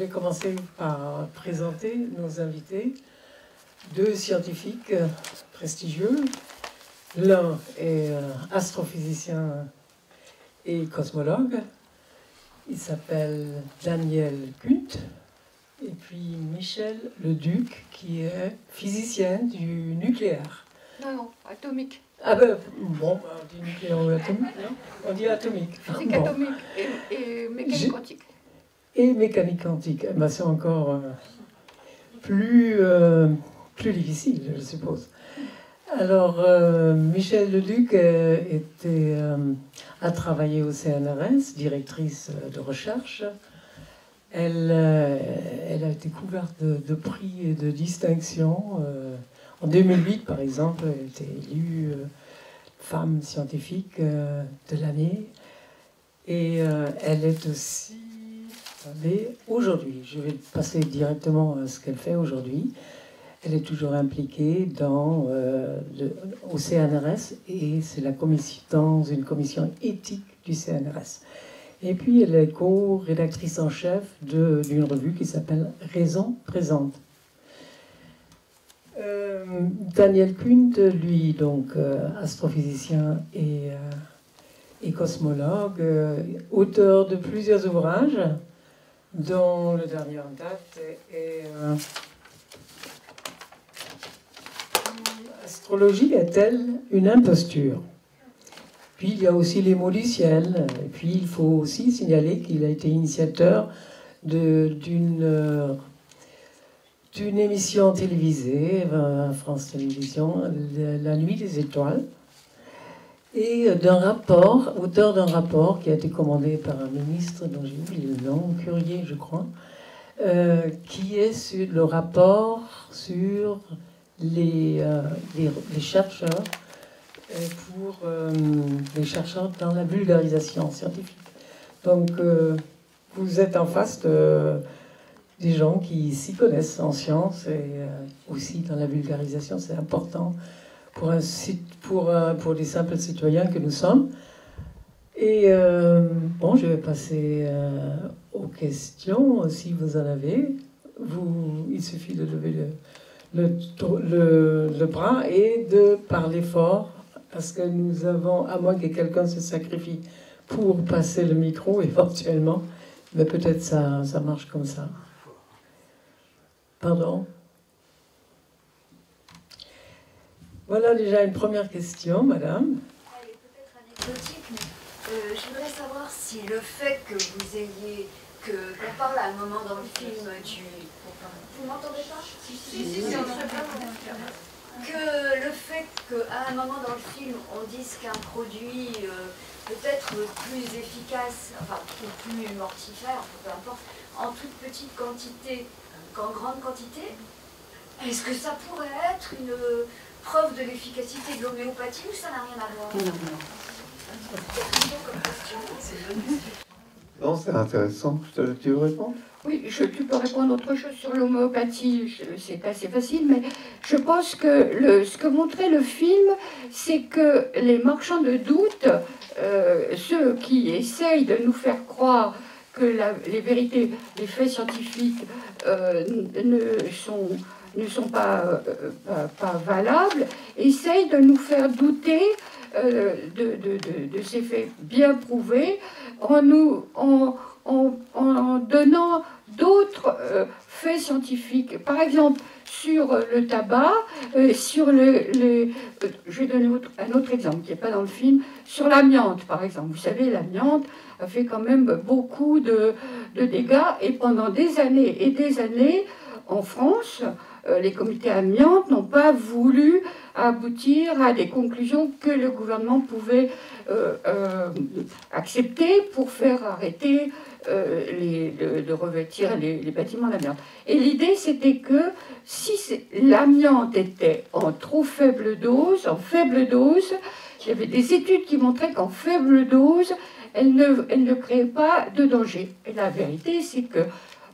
vais commencer par présenter nos invités, deux scientifiques prestigieux. L'un est astrophysicien et cosmologue. Il s'appelle Daniel Kunt. Et puis Michel Leduc, qui est physicien du nucléaire. Non, atomique. Ah ben, bon, on dit nucléaire ou atomique, non? On dit atomique. Physique Bon. atomique et mécanique quantique. Et mécanique quantique. Ben, c'est encore plus difficile, je suppose. Alors, Michel Leduc a travaillé au CNRS, directrice de recherche. Elle a été couverte de prix et de distinctions. En 2008, par exemple, elle a été élue femme scientifique de l'année. Et elle est aussi... Aujourd'hui, je vais passer directement à ce qu'elle fait aujourd'hui. Elle est toujours impliquée au CNRS et c'est dans une commission éthique du CNRS. Et puis elle est co-rédactrice en chef d'une revue qui s'appelle Raison Présente. Daniel Kunt, lui, donc astrophysicien et cosmologue, auteur de plusieurs ouvrages, dont le dernier en date est Astrologie est-elle une imposture? Puis il y a aussi Les mots du ciel. Et puis il faut aussi signaler qu'il a été initiateur d'une émission télévisée à France Télévisions, La Nuit des Étoiles, et auteur d'un rapport qui a été commandé par un ministre dont j'ai oublié le nom, Curier, je crois, qui est le rapport sur les chercheurs les chercheurs dans la vulgarisation scientifique. Donc, vous êtes en face des gens qui s'y connaissent en sciences et aussi dans la vulgarisation. C'est important pour les simples citoyens que nous sommes. Et bon, je vais passer aux questions, si vous en avez. Il suffit de lever le bras et de parler fort. Parce que nous avons, à moins que quelqu'un se sacrifie pour passer le micro éventuellement, mais peut-être ça marche comme ça. Pardon? Voilà déjà une première question, madame. Elle est peut-être anecdotique, mais je voudrais savoir si le fait que vous ayez, qu'on parle à un moment dans le film du... Vous m'entendez pas? Si, on entend bien. Que le fait qu'à un moment dans le film, on dise qu'un produit peut être plus efficace, enfin, ou plus mortifère, peu importe, en toute petite quantité qu'en grande quantité, est-ce que ça pourrait être une preuve de l'efficacité de l'homéopathie ou ça n'a rien à voir? Non, c'est intéressant. Tu veux répondre? Oui, tu peux répondre autre chose sur l'homéopathie, c'est assez facile, mais je pense que ce que montrait le film, c'est que les marchands de doute, ceux qui essayent de nous faire croire que les vérités, les faits scientifiques ne sont pas valables, essayent de nous faire douter de ces faits bien prouvés en donnant d'autres faits scientifiques. Par exemple, sur le tabac, je vais donner un autre exemple qui n'est pas dans le film, sur l'amiante, par exemple. Vous savez, l'amiante a fait quand même beaucoup de dégâts, et pendant des années et des années, en France, les comités amiante n'ont pas voulu aboutir à des conclusions que le gouvernement pouvait accepter pour faire arrêter de revêtir les bâtiments d'amiante. Et l'idée, c'était que si l'amiante était en trop faible dose, il y avait des études qui montraient qu'en faible dose, elle ne créait pas de danger. Et la vérité, c'est que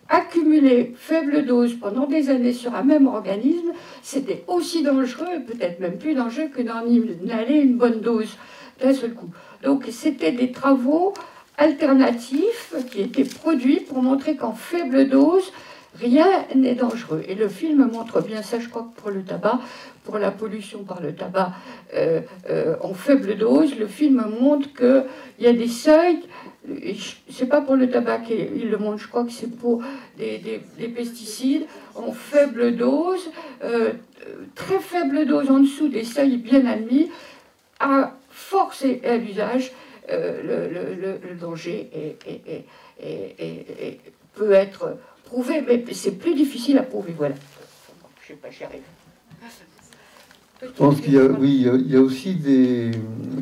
accumuler faible dose pendant des années sur un même organisme, c'était aussi dangereux, peut-être même plus dangereux que d'en inhaler une bonne dose d'un seul coup. Donc c'était des travaux alternatif qui était produit pour montrer qu'en faible dose, rien n'est dangereux. Et le film montre bien ça, je crois que pour le tabac, pour la pollution par le tabac en faible dose, le film montre qu'il y a des seuils. C'est pas pour le tabac qu'il le montre, je crois que c'est pour des pesticides en faible dose, très faible dose en dessous des seuils bien admis, à force et à l'usage, le danger peut être prouvé, mais c'est plus difficile à prouver. Voilà. Je sais pas, j'y arrive. Je pense qu'il y a, oui, il y a aussi des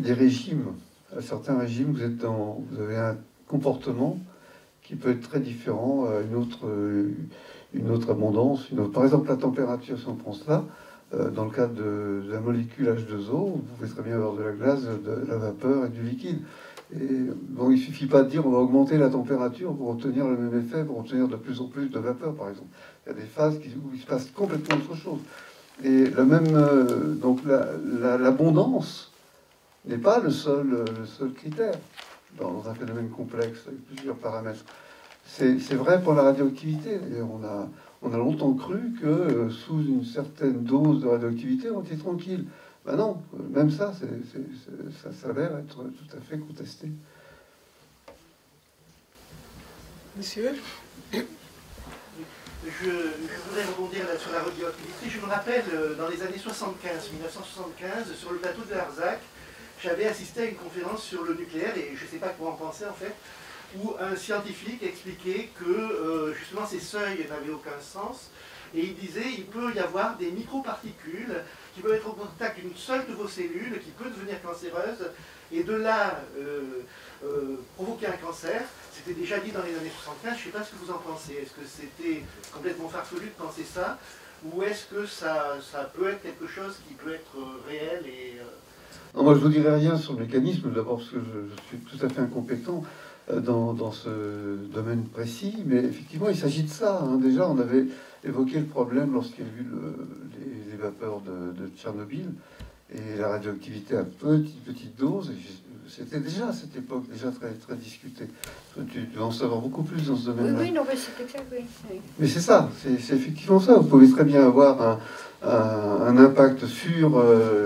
régimes. À certains régimes, vous avez un comportement qui peut être très différent, une autre abondance. Par exemple, la température, si on prend cela, dans le cas de la molécule H2O, vous pouvez très bien avoir de la glace, de la vapeur et du liquide. Et bon, il ne suffit pas de dire on va augmenter la température pour obtenir le même effet, pour obtenir de plus en plus de vapeur, par exemple. Il y a des phases où il se passe complètement autre chose. Et donc l'abondance n'est pas le seul critère dans un phénomène complexe avec plusieurs paramètres. C'est vrai pour la radioactivité. Et on a longtemps cru que sous une certaine dose de radioactivité, on était tranquille. Ben non, même ça, ça s'avère être tout à fait contesté. Monsieur ? Je voudrais rebondir là sur la radioactivité. Je me rappelle, dans les années 1975, sur le plateau de Larzac, j'avais assisté à une conférence sur le nucléaire, et je ne sais pas quoi en penser en fait, où un scientifique expliquait que justement ces seuils n'avaient aucun sens, et il disait il peut y avoir des microparticules qui peuvent être au contact d'une seule de vos cellules, qui peut devenir cancéreuse, et de là provoquer un cancer. C'était déjà dit dans les années 75, je ne sais pas ce que vous en pensez. Est-ce que c'était complètement farfelu de penser ça, ou est-ce que ça peut être quelque chose qui peut être réel et... Non, moi, je ne vous dirai rien sur le mécanisme, d'abord parce que je suis tout à fait incompétent dans ce domaine précis, mais effectivement, il s'agit de ça. Hein. Déjà, on avait évoqué le problème lorsqu'il y a eu les vapeurs de Tchernobyl et la radioactivité à petite dose. C'était déjà à cette époque déjà très, très discuté. Tu dois en savoir beaucoup plus dans ce domaine-là. Oui, non, mais c'est exact, oui. Mais c'est ça, c'est effectivement ça. Vous pouvez très bien avoir un impact sur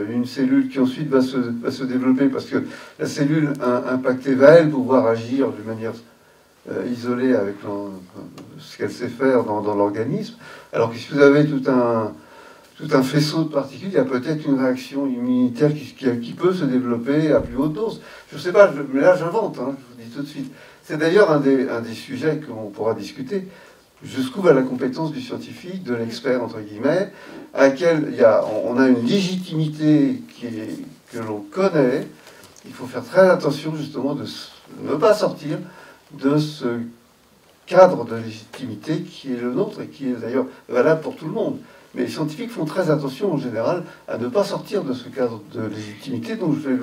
une cellule qui ensuite va se développer parce que la cellule impactée va, elle, pouvoir agir d'une manière isolée avec ce qu'elle sait faire dans l'organisme. Alors que si vous avez tout un faisceau de particules, il y a peut-être une réaction immunitaire qui peut se développer à plus haute dose. Je ne sais pas, mais là j'invente, hein, je vous dis tout de suite. C'est d'ailleurs un des sujets qu'on pourra discuter. Jusqu'où va la compétence du scientifique, de l'expert, entre guillemets, à laquelle on a une légitimité que l'on connaît. Il faut faire très attention justement de ne pas sortir de ce cadre de légitimité qui est le nôtre et qui est d'ailleurs valable pour tout le monde. Mais les scientifiques font très attention en général à ne pas sortir de ce cadre de légitimité. Donc je vais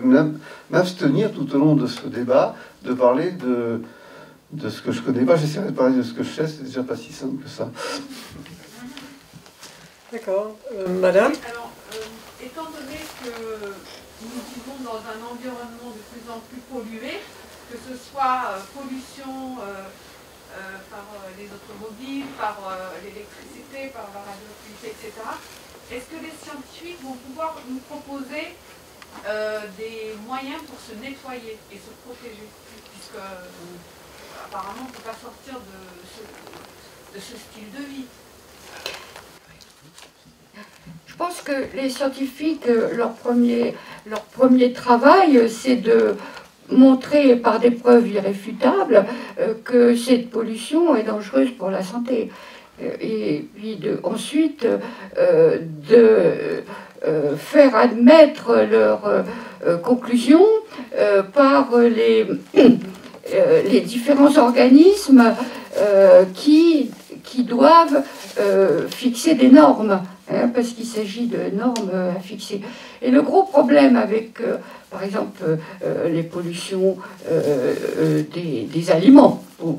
m'abstenir tout au long de ce débat de parler de ce que je connais pas. J'essaierai de parler de ce que je sais, c'est déjà pas si simple que ça. D'accord. Madame ? Alors, étant donné que nous vivons dans un environnement de plus en plus pollué, que ce soit pollution par les automobiles, par l'électricité, par la radioactivité, etc., est-ce que les scientifiques vont pouvoir nous proposer des moyens pour se nettoyer et se protéger, puisque apparemment on ne peut pas sortir de ce style de vie. Je pense que les scientifiques, leur premier travail, c'est de montrer par des preuves irréfutables que cette pollution est dangereuse pour la santé. Et puis ensuite de faire admettre leurs conclusions par les différents organismes qui doivent fixer des normes, hein, parce qu'il s'agit de normes à fixer. Et le gros problème avec, par exemple, les pollutions des aliments, on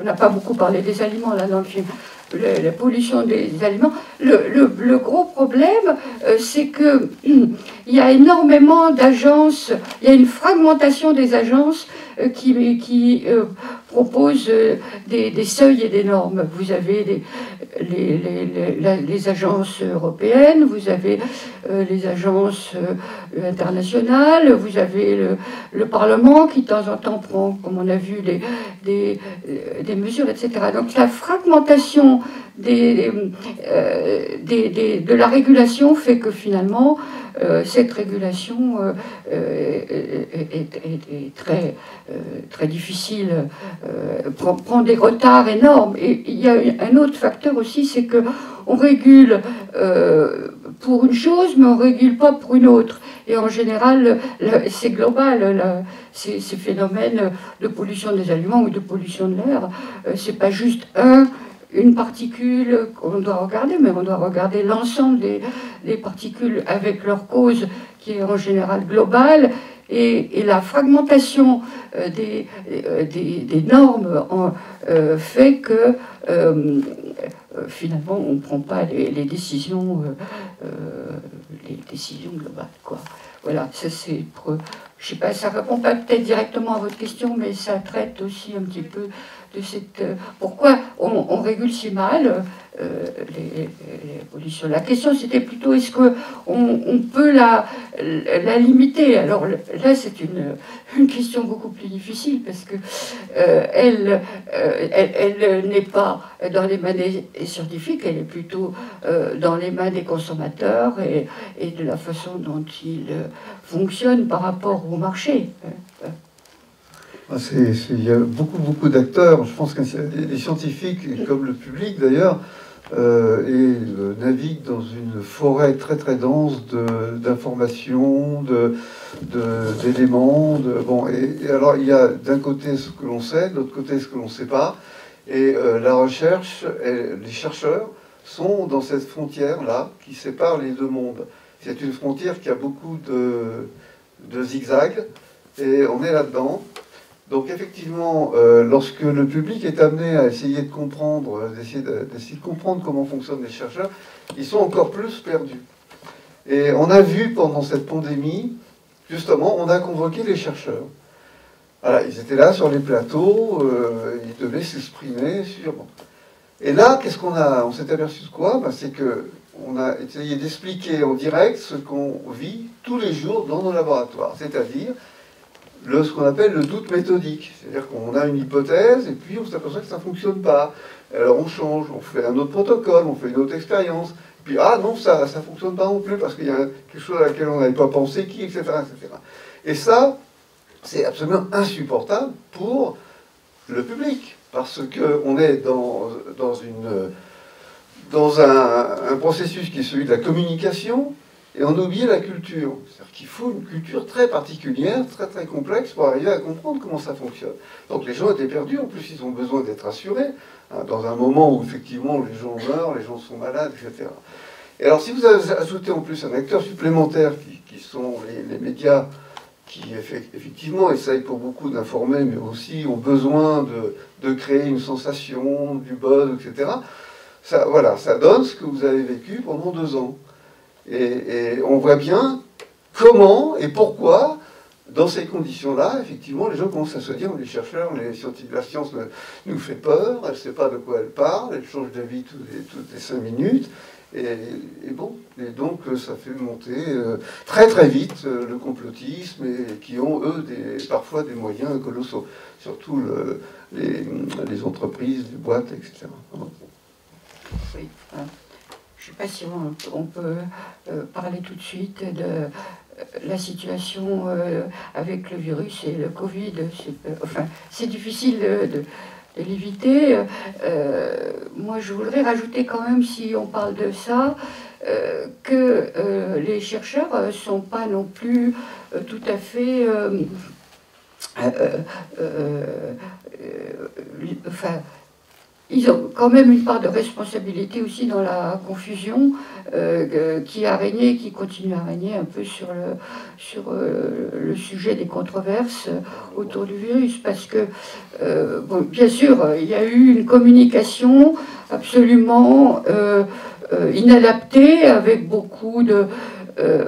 n'a pas beaucoup parlé des aliments là dans le film, la pollution des aliments. Le gros problème, c'est que il y a énormément d'agences, il y a une fragmentation des agences qui proposent des seuils et des normes. Vous avez les agences européennes, vous avez les agences internationales, vous avez le Parlement qui de temps en temps prend, comme on a vu, des mesures, etc. Donc la fragmentation de la régulation fait que finalement cette régulation est très difficile, prend des retards énormes. Et il y a un autre facteur aussi, c'est que on régule pour une chose, mais on ne régule pas pour une autre. Et en général, c'est global, ces phénomènes de pollution des aliments ou de pollution de l'air. C'est pas juste une particule qu'on doit regarder, mais on doit regarder l'ensemble des particules avec leur cause qui est en général globale, et la fragmentation des normes fait que finalement on ne prend pas les décisions globales, quoi. Voilà, ça c'est... Je sais pas, ça répond pas peut-être directement à votre question, mais ça traite aussi un petit peu de cette... pourquoi on régule si mal les pollutions. La question c'était plutôt est-ce qu'on peut la limiter. Alors là c'est une question beaucoup plus difficile parce que elle n'est pas dans les mains des scientifiques, elle est plutôt dans les mains des consommateurs et de la façon dont ils fonctionnent par rapport au marché. Il y a beaucoup d'acteurs, je pense que les scientifiques, comme le public d'ailleurs, naviguent dans une forêt très dense d'informations, d'éléments. Bon, et alors il y a d'un côté ce que l'on sait, de l'autre côté ce que l'on ne sait pas. Et la recherche, les chercheurs sont dans cette frontière-là qui sépare les deux mondes. C'est une frontière qui a beaucoup de zigzags, et on est là-dedans. Donc effectivement, lorsque le public est amené à essayer de comprendre, d'essayer de comprendre comment fonctionnent les chercheurs, ils sont encore plus perdus. Et on a vu pendant cette pandémie, justement, on a convoqué les chercheurs. Voilà, ils étaient là sur les plateaux, ils devaient s'exprimer sur... Bon. Et là, qu'est-ce qu'on a? On s'est aperçu de quoi? C'est qu'on a essayé d'expliquer en direct ce qu'on vit tous les jours dans nos laboratoires, c'est-à-dire ce qu'on appelle le doute méthodique. C'est-à-dire qu'on a une hypothèse et puis on s'aperçoit que ça ne fonctionne pas. Alors on change, on fait un autre protocole, on fait une autre expérience. Puis ah non, ça ne fonctionne pas non plus parce qu'il y a quelque chose à laquelle on n'avait pas pensé, etc. Et ça, c'est absolument insupportable pour le public. Parce qu'on est dans un processus qui est celui de la communication, et on oublie la culture. C'est-à-dire qu'il faut une culture très particulière, très complexe, pour arriver à comprendre comment ça fonctionne. Donc les gens étaient perdus, en plus ils ont besoin d'être rassurés, hein, dans un moment où effectivement les gens meurent, les gens sont malades, etc. Et alors si vous ajoutez en plus un acteur supplémentaire qui sont les médias, qui effectivement essayent pour beaucoup d'informer, mais aussi ont besoin de créer une sensation, du buzz, etc., ça donne ce que vous avez vécu pendant 2 ans. Et on voit bien comment et pourquoi, dans ces conditions-là, effectivement, les gens commencent à se dire, les chercheurs, les scientifiques, la science nous fait peur, elle ne sait pas de quoi elle parle, elle change d'avis toutes les 5 minutes, et donc ça fait monter très vite le complotisme, et qui ont, eux, parfois des moyens colossaux, surtout les entreprises, les boîtes, etc. Oui. Je ne sais pas si on peut parler tout de suite de la situation avec le virus et le Covid. C'est difficile de l'éviter. Moi, je voudrais rajouter quand même, si on parle de ça, que les chercheurs ne sont pas non plus tout à fait... ils ont quand même une part de responsabilité aussi dans la confusion qui a régné, qui continue à régner un peu sur le sujet des controverses autour du virus. Parce que, bon, bien sûr, il y a eu une communication absolument inadaptée, avec beaucoup de...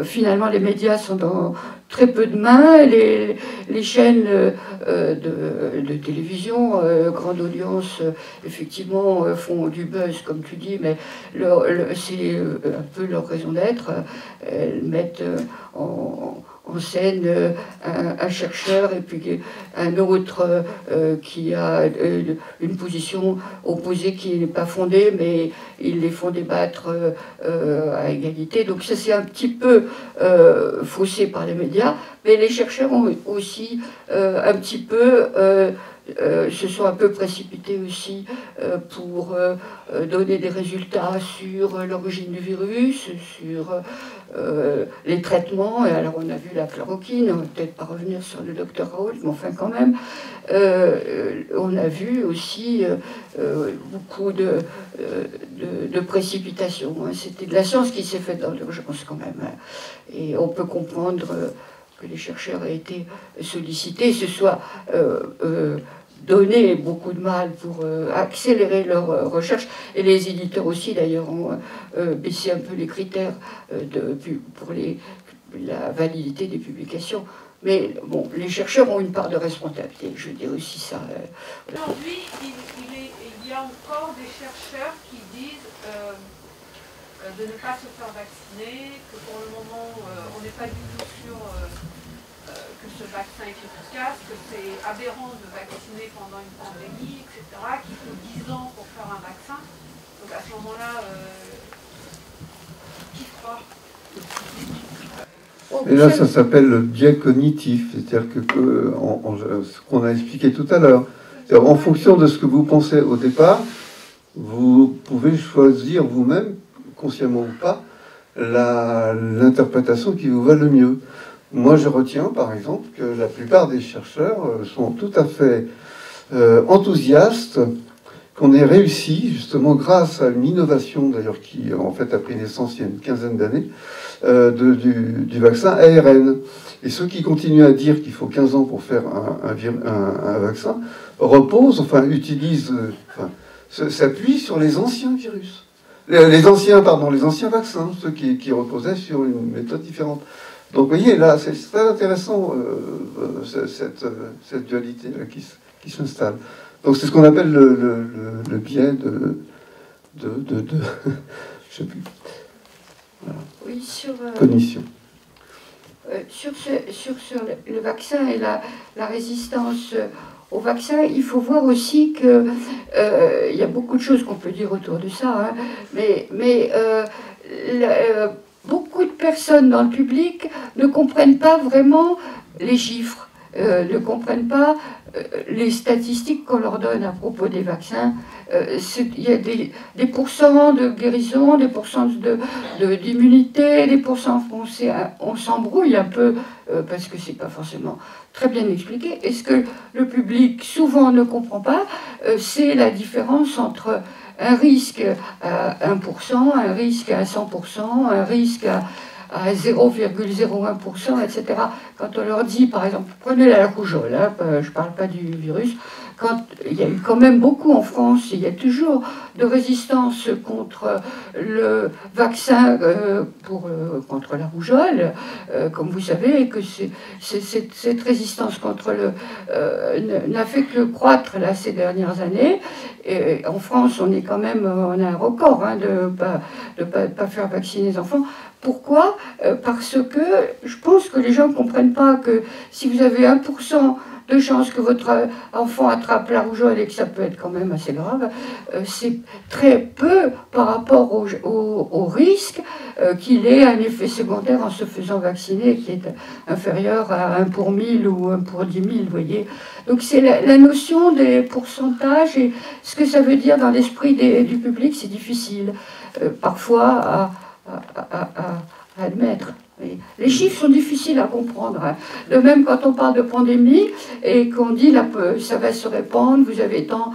finalement, les médias sont dans très peu de mains, les chaînes de télévision, grande audience, effectivement, font du buzz, comme tu dis, mais c'est un peu leur raison d'être. Elles mettent en scène un chercheur et puis un autre qui a une position opposée qui n'est pas fondée, mais ils les font débattre à égalité. Donc ça, c'est un petit peu faussé par les médias, mais les chercheurs ont aussi un petit peu... se sont un peu précipités aussi pour donner des résultats sur l'origine du virus, sur les traitements. Et alors on a vu la chloroquine, on va peut-être pas revenir sur le docteur Raoult, mais enfin quand même, on a vu aussi beaucoup de précipitation. Hein. C'était de la science qui s'est faite dans l'urgence quand même. Hein. Et on peut comprendre que les chercheurs aient été sollicités, se soient donné beaucoup de mal pour accélérer leurs recherches, et les éditeurs aussi d'ailleurs ont baissé un peu les critères pour la validité des publications. Mais bon, les chercheurs ont une part de responsabilité, je dis aussi ça. Voilà. Aujourd'hui, il y a encore des chercheurs qui disent de ne pas se faire vacciner, que pour le moment on n'est pas du tout sûr que ce vaccin est efficace, que c'est aberrant de vacciner pendant une pandémie, etc., qu'il faut 10 ans pour faire un vaccin. Donc à ce moment-là, qui croit? Et là, ça s'appelle le biais cognitif, c'est-à-dire que ce qu'on a expliqué tout à l'heure. En fonction de ce que vous pensez au départ, vous pouvez choisir vous-même, consciemment ou pas, l'interprétation qui vous va le mieux. Moi, je retiens, par exemple, que la plupart des chercheurs sont tout à fait enthousiastes qu'on ait réussi, justement grâce à une innovation, d'ailleurs, qui en fait a pris naissance il y a une quinzaine d'années, du vaccin ARN. Et ceux qui continuent à dire qu'il faut 15 ans pour faire un vaccin reposent, s'appuient sur les anciens virus. Les anciens vaccins, ceux qui reposaient sur une méthode différente. Donc vous voyez, là, c'est très intéressant, cette dualité là, qui s'installe. Donc c'est ce qu'on appelle le biais de je sais plus. Voilà. Oui, Cognition. Sur le vaccin et la résistance au vaccin, il faut voir aussi que il y a beaucoup de choses qu'on peut dire autour de ça, hein, mais beaucoup de personnes dans le public ne comprennent pas vraiment les chiffres, ne comprennent pas les statistiques qu'on leur donne à propos des vaccins. Il y a des pourcents de guérison, des pourcents d'immunité, des pourcents, on s'embrouille un peu parce que c'est pas forcément très bien expliqué. Et ce que le public souvent ne comprend pas, c'est la différence entre un risque à 1%, un risque à 100%, un risque à 0,01%, etc. Quand on leur dit, par exemple, prenez la rougeole, hein, je ne parle pas du virus, quand il y a eu quand même beaucoup en France, il y a toujours de résistance contre le vaccin contre la rougeole, comme vous savez, et que cette résistance contre n'a fait que croître là, ces dernières années. Et en France, on a un record hein, de pas faire vacciner les enfants. Pourquoi ? Parce que je pense que les gens ne comprennent pas que si vous avez 1% de chance que votre enfant attrape la rougeole et que ça peut être quand même assez grave, c'est très peu par rapport au risque qu'il ait un effet secondaire en se faisant vacciner qui est inférieur à 1 pour 1000 ou 1 pour 10 000, vous voyez. Donc c'est la notion des pourcentages et ce que ça veut dire dans l'esprit du public, c'est difficile parfois à admettre. Les chiffres sont difficiles à comprendre. Hein. De même, quand on parle de pandémie et qu'on dit ça va se répandre, vous avez tant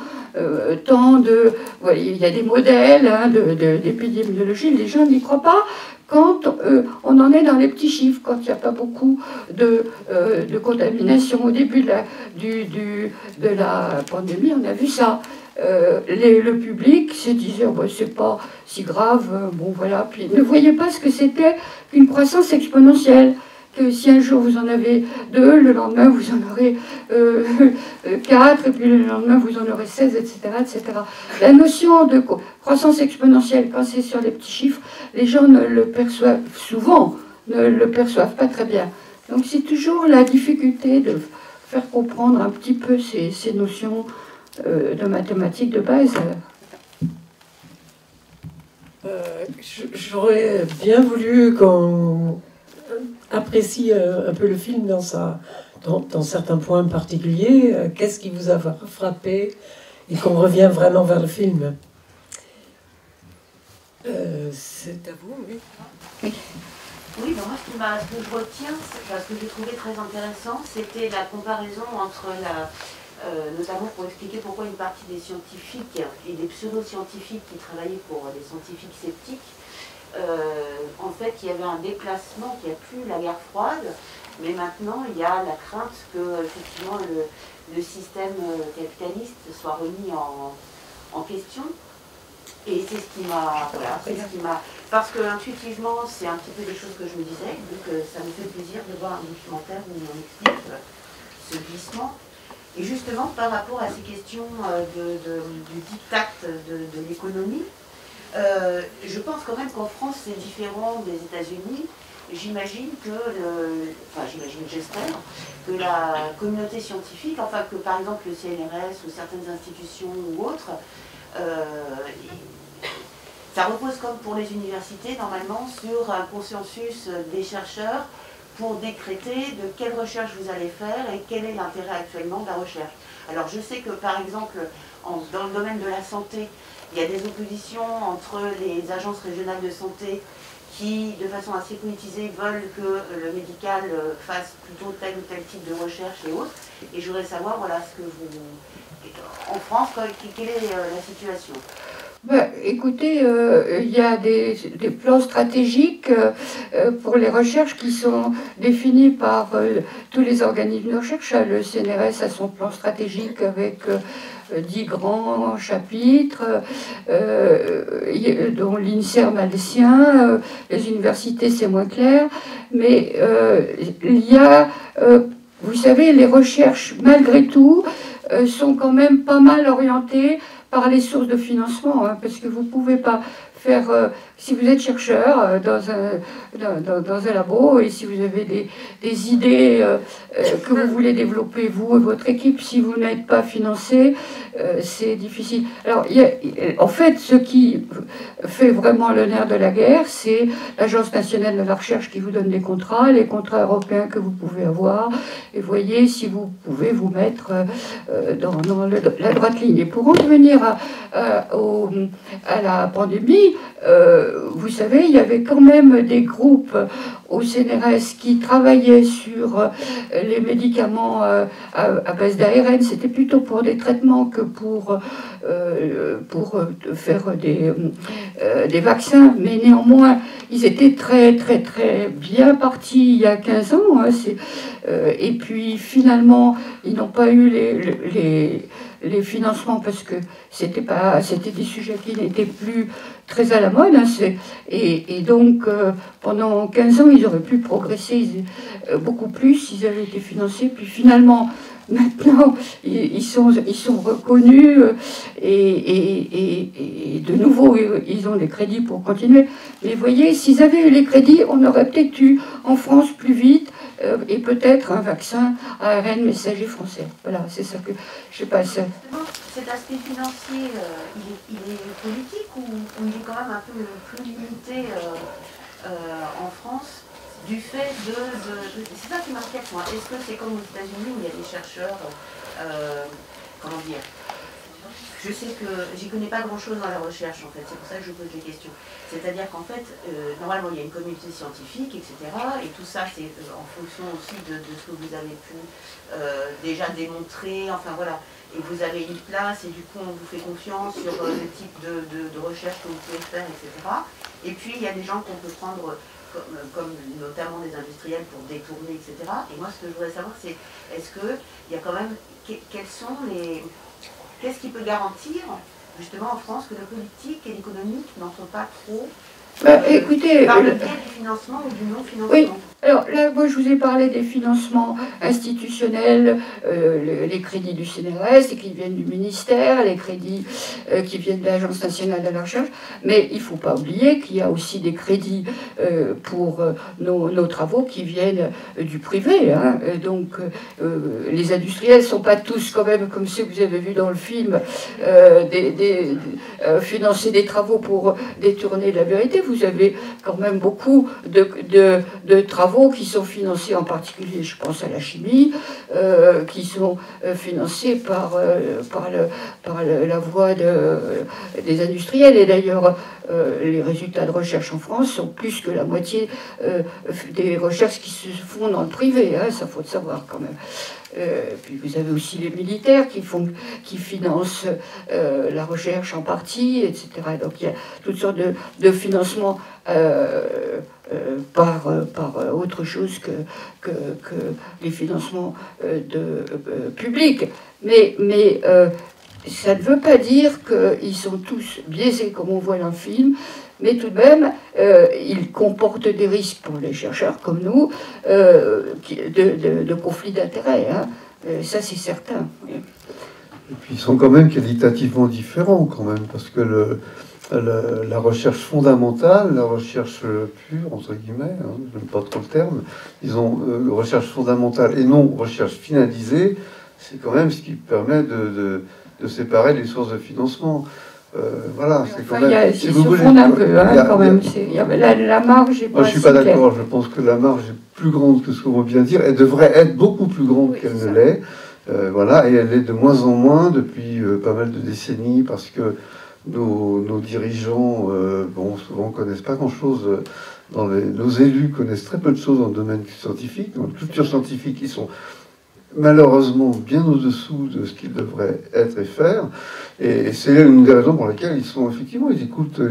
de... Ouais, il y a des modèles hein, d'épidémiologie, les gens n'y croient pas quand on en est dans les petits chiffres, quand il n'y a pas beaucoup de contamination. Au début de la pandémie, on a vu ça. Le public se disait oh, ben, c'est pas si grave, bon voilà, puis ne voyez pas ce que c'était qu'une croissance exponentielle, que si un jour vous en avez 2, le lendemain vous en aurez 4, et puis le lendemain vous en aurez 16, etc., etc. La notion de croissance exponentielle, quand c'est sur les petits chiffres, les gens ne le perçoivent souvent, ne le perçoivent pas très bien. Donc c'est toujours la difficulté de faire comprendre un petit peu ces notions de mathématiques de base. J'aurais bien voulu qu'on apprécie un peu le film dans certains points particuliers. Qu'est-ce qui vous a frappé et qu'on revient vraiment vers le film? C'est à vous, oui. Oui, ben moi, ce que je retiens, ce que j'ai trouvé très intéressant, c'était la comparaison entre notamment pour expliquer pourquoi une partie des scientifiques et des pseudo-scientifiques qui travaillaient pour des scientifiques sceptiques, en fait, il y avait un déplacement, qu'il n'y a plus la guerre froide, mais maintenant, il y a la crainte que, effectivement, le système capitaliste soit remis en question. Et c'est ce qui m'a... Voilà, c'est ce qui m'a... Parce que, intuitivement, c'est un petit peu des choses que je me disais, donc ça me fait plaisir de voir un documentaire où on explique ce glissement. Et justement, par rapport à ces questions du diktat de l'économie, je pense quand même qu'en France, c'est différent des États-Unis. J'imagine j'espère, que la communauté scientifique, enfin que par exemple le CNRS ou certaines institutions ou autres, ça repose comme pour les universités, normalement, sur un consensus des chercheurs pour décréter de quelle recherche vous allez faire et quel est l'intérêt actuellement de la recherche. Alors je sais que par exemple, dans le domaine de la santé, il y a des oppositions entre les agences régionales de santé qui, de façon assez politisée, veulent que le médical fasse plutôt tel ou tel type de recherche et autres. Et je voudrais savoir, voilà, en France, quelle est la situation? Ben, écoutez, il y a des plans stratégiques pour les recherches qui sont définis par tous les organismes de recherche. Le CNRS a son plan stratégique avec 10 grands chapitres, dont l'INSERM a le sien, les universités c'est moins clair, mais il y a, vous savez, les recherches malgré tout sont quand même pas mal orientées par les sources de financement, hein, parce que vous ne pouvez pas faire, si vous êtes chercheur dans un labo, et si vous avez des idées que vous voulez développer, vous et votre équipe, si vous n'êtes pas financé, c'est difficile. Alors, en fait, ce qui fait vraiment le nerf de la guerre, c'est l'Agence nationale de la recherche qui vous donne des contrats, les contrats européens que vous pouvez avoir, et voyez si vous pouvez vous mettre dans la droite ligne. Et pour en revenir à la pandémie, vous savez, il y avait quand même des groupes au CNRS qui travaillaient sur les médicaments à base d'ARN. C'était plutôt pour des traitements que pour faire des vaccins, mais néanmoins, ils étaient très, très, très bien partis il y a 15 ans. Hein, et puis, finalement, ils n'ont pas eu les financements parce que c'était des sujets qui n'étaient plus très à la mode. Hein, et donc, pendant 15 ans, ils auraient pu progresser beaucoup plus s'ils avaient été financés. Puis finalement, maintenant, ils sont reconnus et de nouveau, ils ont des crédits pour continuer. Mais vous voyez, s'ils avaient eu les crédits, on aurait peut-être eu en France plus vite et peut-être un vaccin ARN messager français. Voilà, c'est ça que je sais pas. Cet aspect financier, il est politique ou il est quand même un peu plus limité en France du fait c'est ça qui m'inquiète, moi. Est-ce que c'est comme aux États-Unis où il y a des chercheurs, comment dire, je sais que j'y connais pas grand-chose dans la recherche, en fait, c'est pour ça que je pose les questions. C'est-à-dire qu'en fait, normalement, il y a une communauté scientifique, etc. Et tout ça, c'est en fonction aussi de ce que vous avez pu déjà démontrer, enfin voilà. Et vous avez une place, et du coup, on vous fait confiance sur le type de recherche que vous pouvez faire, etc. Et puis, il y a des gens qu'on peut prendre comme notamment des industriels pour détourner, etc. Et moi, ce que je voudrais savoir, c'est est-ce qu'il y a quand même... Quels sont les... Qu'est-ce qui peut garantir, justement, en France, que le politique et l'économique n'en sont pas trop écoutez, par le biais du financement ou du non-financement? Oui. Alors là, moi, je vous ai parlé des financements institutionnels, les crédits du CNRS et qui viennent du ministère, les crédits qui viennent de l'Agence nationale de la recherche. Mais il ne faut pas oublier qu'il y a aussi des crédits pour nos travaux qui viennent du privé. Hein. Donc, les industriels ne sont pas tous, quand même, comme ceux que vous avez vus dans le film, financer des travaux pour détourner la vérité. Vous avez quand même beaucoup de travaux qui sont financés, en particulier, je pense à la chimie, qui sont financés par la voie des industriels. Et d'ailleurs, les résultats de recherche en France sont plus que la moitié des recherches qui se font dans le privé. Hein, ça, faut le savoir quand même. Puis vous avez aussi les militaires qui financent la recherche en partie, etc. Donc il y a toutes sortes de financements par autre chose que les financements publics. Mais ça ne veut pas dire qu'ils sont tous biaisés comme on voit dans le film, mais tout de même, ils comportent des risques pour les chercheurs comme nous de conflits d'intérêts. Hein. Ça, c'est certain. Oui. Et puis ils sont quand même qualitativement différents, quand même, parce que la recherche fondamentale, la recherche pure, entre guillemets, hein, je n'aime pas trop le terme, ils ont recherche fondamentale et non recherche finalisée, c'est quand même ce qui permet de séparer les sources de financement. Voilà, c'est quand même... Ils se fondent un peu, hein, quand même. La marge est pas... Moi, je ne suis pas d'accord. Je pense que la marge est plus grande que ce qu'on vient de dire. Elle devrait être beaucoup plus grande qu'elle ne l'est. Voilà, et elle est de moins en moins depuis pas mal de décennies, parce que nos dirigeants, souvent ne connaissent pas grand-chose. Nos élus connaissent très peu de choses dans le domaine scientifique, dans la culture scientifique, ils sont malheureusement bien au-dessous de ce qu'ils devraient être et faire. Et c'est une des raisons pour lesquelles ils écoutent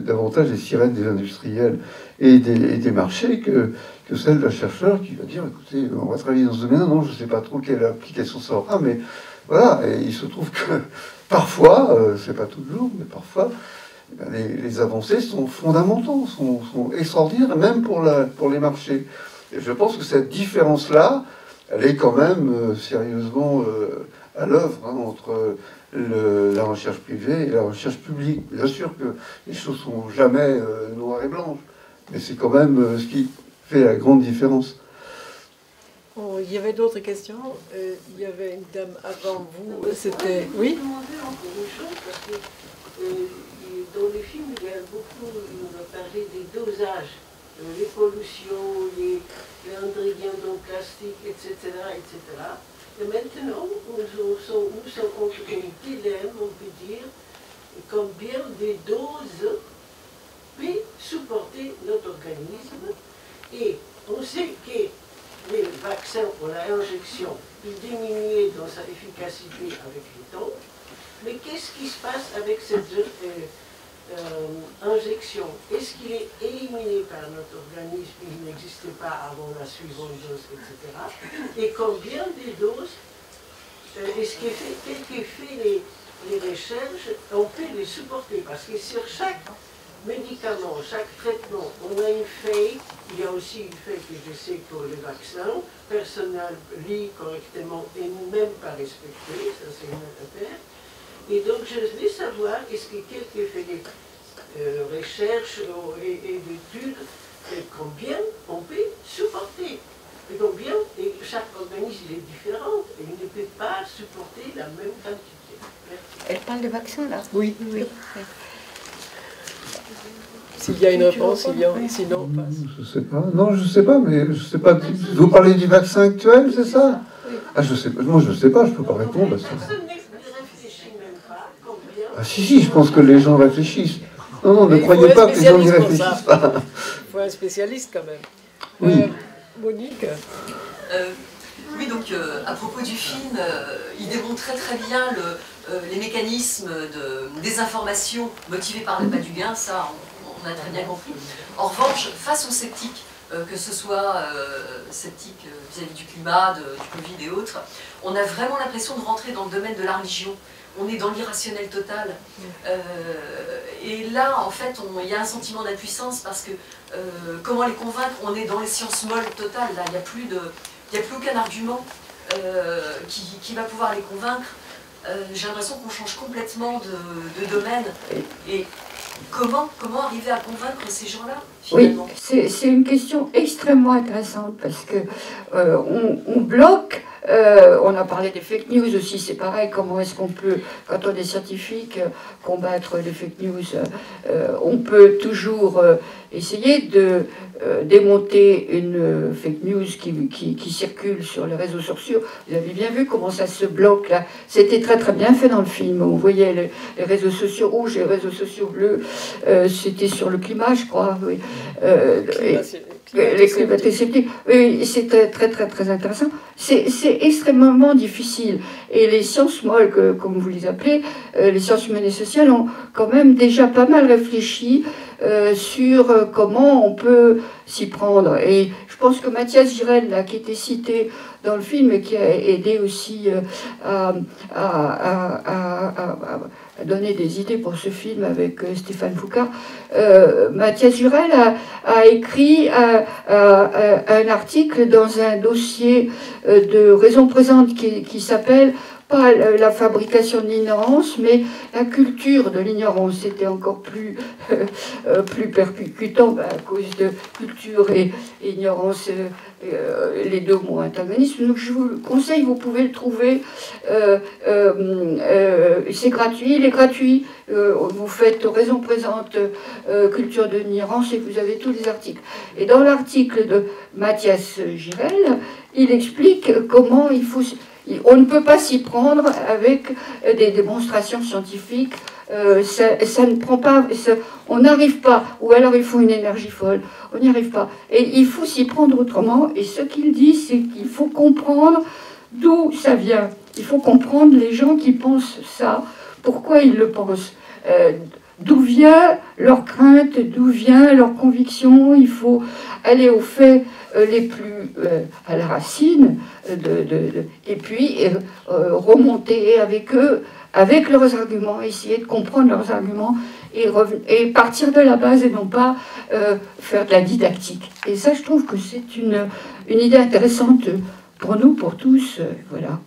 davantage les sirènes des industriels et des marchés que celle d'un chercheur qui va dire, écoutez, on va travailler dans ce domaine, non, je ne sais pas trop quelle application ça aura, mais voilà, et il se trouve que parfois, c'est pas toujours, mais parfois, les avancées sont fondamentales, sont extraordinaires, même pour les marchés. Et je pense que cette différence-là, elle est quand même sérieusement à l'œuvre entre la recherche privée et la recherche publique. Bien sûr que les choses ne sont jamais noires et blanches, mais c'est quand même ce qui fait la grande différence. Oh, il y avait d'autres questions. Il y avait une dame avant vous. C'était... Oui. Je voulais demander encore une chose, parce que dans les films, il y a beaucoup, on a parlé des dosages, les pollutions, les ingrédients dans le plastique, etc., etc. Et maintenant, nous sommes entre un dilemme, on peut dire, combien de doses peut supporter notre organisme. Et on sait que les vaccins pour l'injection peuvent diminuer dans sa efficacité avec le temps. Mais qu'est-ce qui se passe avec cette injection? Est-ce qu'il est éliminé par notre organisme? Il n'existait pas avant la suivante dose, etc. Et combien de doses? Est-ce que les recherches, on peut les supporter? Parce que sur chaque médicament, chaque traitement, on a une feuille. Il y a aussi une feuille que je sais pour les vaccins. Personnel lit correctement et même pas respecté. Ça, c'est une autre affaire. Et donc, je voulais savoir, est-ce que quelqu'un fait des recherches et d'études, combien on peut supporter? Et combien, et chaque organisme est différent, et il ne peut pas supporter la même quantité. Merci. Elle parle de vaccins, là? Oui. S'il y a une réponse, sinon on passe. Je sais pas. Non, je sais pas, mais je sais pas. Vous parlez du vaccin actuel, c'est ça? Ah, je sais pas. Moi, je sais pas. Je peux pas répondre à ça. Personne ne réfléchit même pas. Ah, si, je pense que les gens réfléchissent. Non, ne Mais croyez pas que les gens n'y spécialiste pour réfléchissent ça. pas. Il faut un spécialiste quand même. Oui. Monique. Oui, donc à propos du film, il démontre très bien les mécanismes de désinformation motivés par l'appât du gain, ça on a très bien compris. En revanche, face aux sceptiques, que ce soit sceptiques vis-à-vis du climat, du Covid et autres, on a vraiment l'impression de rentrer dans le domaine de la religion. On est dans l'irrationnel total. Et là, en fait, il y a un sentiment d'impuissance parce que comment les convaincre? On est dans les sciences molles totales. Là, il n'y a plus aucun argument qui va pouvoir les convaincre. J'ai l'impression qu'on change complètement de domaine. Et comment arriver à convaincre ces gens-là, finalement? Oui, c'est une question extrêmement intéressante parce que on bloque. On a parlé des fake news aussi, c'est pareil. Comment est-ce qu'on peut, quand on est scientifique, combattre les fake news? On peut toujours essayer de démonter une fake news qui circule sur les réseaux sociaux. Vous avez bien vu comment ça se bloque là. C'était très très bien fait dans le film. On voyait les réseaux sociaux rouges et les réseaux sociaux bleus. C'était sur le climat, je crois. Oui. Les climato-sceptiques. Oui, c'était très très très intéressant. C'est extrêmement difficile. Et les sciences molles, comme vous les appelez, les sciences humaines et sociales ont quand même déjà pas mal réfléchi sur comment on peut s'y prendre. Et je pense que Mathias Girel, là, qui était cité dans le film et qui a aidé aussi à donner des idées pour ce film avec Stéphane Foucault, Mathias Girel a écrit un article dans un dossier de Raison Présente qui s'appelle pas la fabrication de l'ignorance, mais la culture de l'ignorance. C'était encore plus percutant à cause de culture et ignorance, les deux mots antagonistes. Donc je vous le conseille, vous pouvez le trouver. C'est gratuit, il est gratuit. Vous faites Raison Présente, culture de l'ignorance, et vous avez tous les articles. Et dans l'article de Mathias Girel, il explique comment il faut... On ne peut pas s'y prendre avec des démonstrations scientifiques. Ça ne prend pas. On n'arrive pas. Ou alors il faut une énergie folle. On n'y arrive pas. Et il faut s'y prendre autrement. Et ce qu'il dit, c'est qu'il faut comprendre d'où ça vient. Il faut comprendre les gens qui pensent ça. Pourquoi ils le pensent. D'où vient leur crainte, d'où vient leur conviction. Il faut aller aux faits les plus à la racine, et puis remonter avec eux, avec leurs arguments, essayer de comprendre leurs arguments et partir de la base et non pas faire de la didactique. Et ça, je trouve que c'est une idée intéressante pour nous, pour tous. Voilà,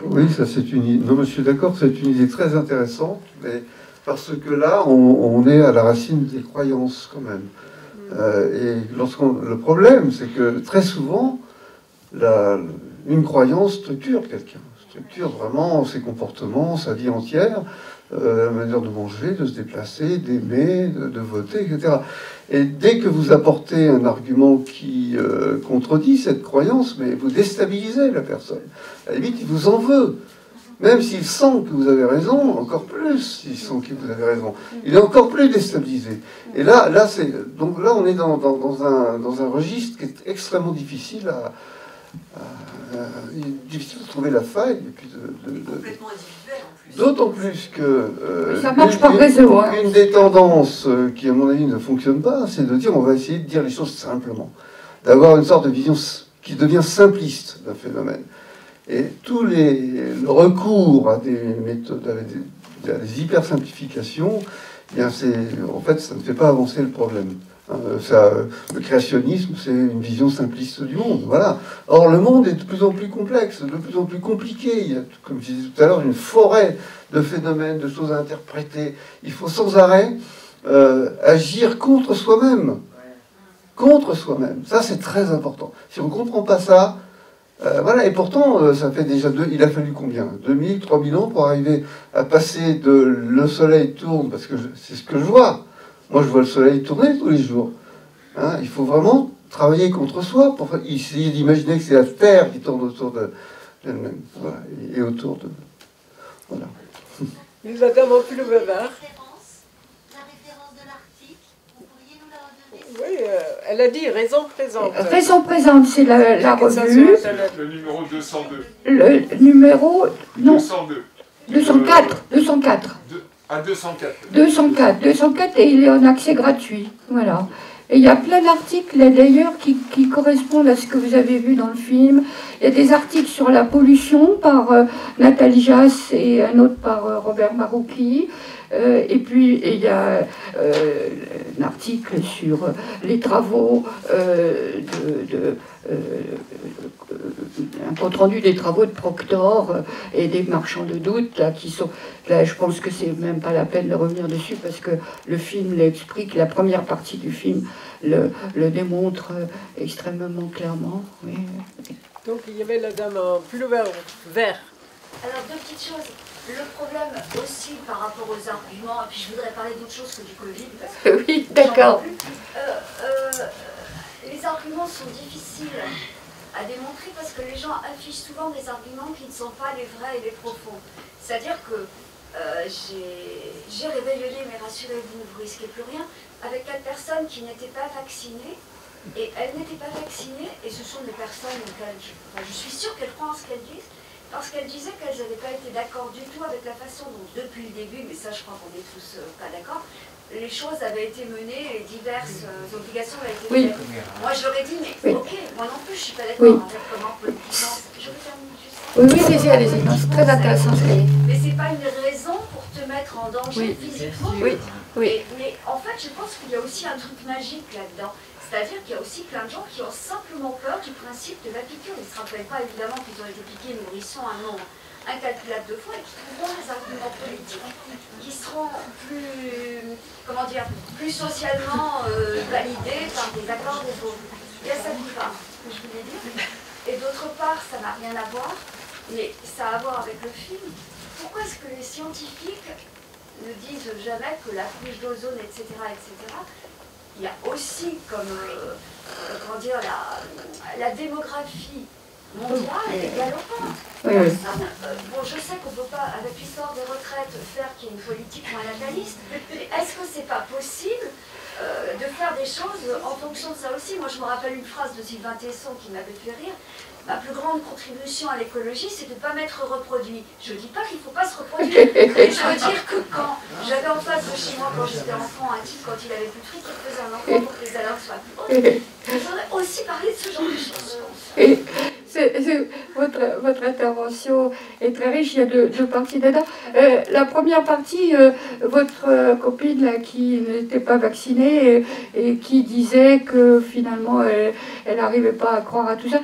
Oui, ça c'est une idée. Non, je suis d'accord, c'est une idée très intéressante, mais parce que là, on est à la racine des croyances quand même. Et le problème, c'est que très souvent, une croyance structure quelqu'un, structure vraiment ses comportements, sa vie entière, la manière de manger, de se déplacer, d'aimer, de voter, etc. Et dès que vous apportez un argument qui contredit cette croyance, mais vous déstabilisez la personne. À la limite, il vous en veut. Même s'il sent que vous avez raison, encore plus s'il sent que vous avez raison, il est encore plus déstabilisé. Et là on est dans un registre qui est extrêmement difficile difficile de trouver la faille. Et puis complètement individuel en plus. D'autant plus que ça marche par réseau. Une des tendances qui, à mon avis, ne fonctionne pas, c'est de dire on va essayer de dire les choses simplement, d'avoir une sorte de vision qui devient simpliste d'un phénomène. Et le recours à des méthodes, à des hypersimplifications, eh bien en fait, ça ne fait pas avancer le problème. Le créationnisme, c'est une vision simpliste du monde. Voilà. Or, le monde est de plus en plus complexe, de plus en plus compliqué. Il y a, comme je disais tout à l'heure, une forêt de phénomènes, de choses à interpréter. Il faut sans arrêt agir contre soi-même. Contre soi-même. Ça, c'est très important. Si on ne comprend pas ça, voilà, et pourtant, ça fait déjà il a fallu combien 2000, 3000 ans pour arriver à passer de le soleil tourne, parce que c'est ce que je vois. Moi, je vois le soleil tourner tous les jours. Hein, il faut vraiment travailler contre soi pour essayer d'imaginer que c'est la Terre qui tourne autour d'elle-même. Voilà, et autour de... Voilà. La dame en pull vert. La référence de l'article, vous pourriez nous la donner? Oui, elle a dit raison présente. Raison présente, c'est la revue. Le numéro 202. Le numéro, non, 202. 204. À 204. 204, et il est en accès gratuit. Voilà. Et il y a plein d'articles d'ailleurs qui correspondent à ce que vous avez vu dans le film. Il y a des articles sur la pollution par Nathalie Jass et un autre par Robert Marouki. Et puis il y a un article sur les travaux un compte rendu des travaux de Proctor et des marchands de doute là, qui sont là. Je pense que c'est même pas la peine de revenir dessus parce que le film l'explique, la première partie du film le démontre extrêmement clairement. Oui. Donc il y avait la dame en pull vert. Alors, deux petites choses. Le problème aussi par rapport aux arguments, et puis je voudrais parler d'autre chose que du Covid, parce que oui, d'accord. Les arguments sont difficiles à démontrer parce que les gens affichent souvent des arguments qui ne sont pas les vrais et les profonds. C'est-à-dire que j'ai réveillé, mais rassurez-vous, vous ne risquez plus rien, avec 4 personnes qui n'étaient pas vaccinées. Et elles n'étaient pas vaccinées, et ce sont des personnes auxquelles je suis sûre qu'elles croient en ce qu'elles disent, parce qu'elles disaient qu'elles n'avaient pas été d'accord du tout avec la façon dont, depuis le début, mais ça je crois qu'on n'est tous pas d'accord, les choses avaient été menées, les diverses obligations avaient été faites. Moi je leur ai dit, mais ok, moi non plus je ne suis pas d'accord avec comment politiquement... Je vous termine juste ça. Oui, allez-y, c'est très intéressant. Mais c'est pas une raison pour te mettre en danger physiquement. Mais en fait, je pense qu'il y a aussi un truc magique là-dedans. C'est-à-dire qu'il y a aussi plein de gens qui ont simplement peur du principe de la piqûre. Ils ne se rappellent pas évidemment qu'ils ont été piqués nourrissons un nombre incalculable de fois et qui trouveront des arguments politiques qui seront plus, comment dire, plus socialement validés par des accords des autres. Il y a ça d'une part que je voulais dire. Et d'autre part, ça n'a rien à voir, mais ça a à voir avec le film. Pourquoi est-ce que les scientifiques ne disent jamais que la couche d'ozone, etc., il y a aussi comme, comment dire, la démographie mondiale est galopante. Bon, je sais qu'on ne peut pas, avec l'histoire des retraites, faire qu'il y ait une politique moins nataliste, mais est-ce que c'est pas possible de faire des choses en fonction de ça aussi? Moi, je me rappelle une phrase de Sylvain Tesson qui m'avait fait rire. Ma plus grande contribution à l'écologie, c'est de ne pas m'être reproduit. Je ne dis pas qu'il ne faut pas se reproduire, mais je veux dire que quand j'avais en face de chez moi, quand j'étais enfant, un type, quand il avait plus de fric, il faisait un enfant pour que les alarmes soient plus hautes. Il faudrait aussi parler de ce genre de choses. Votre intervention est très riche, il y a deux parties dedans. La première partie, votre copine là, qui n'était pas vaccinée et qui disait que finalement elle n'arrivait pas à croire à tout ça.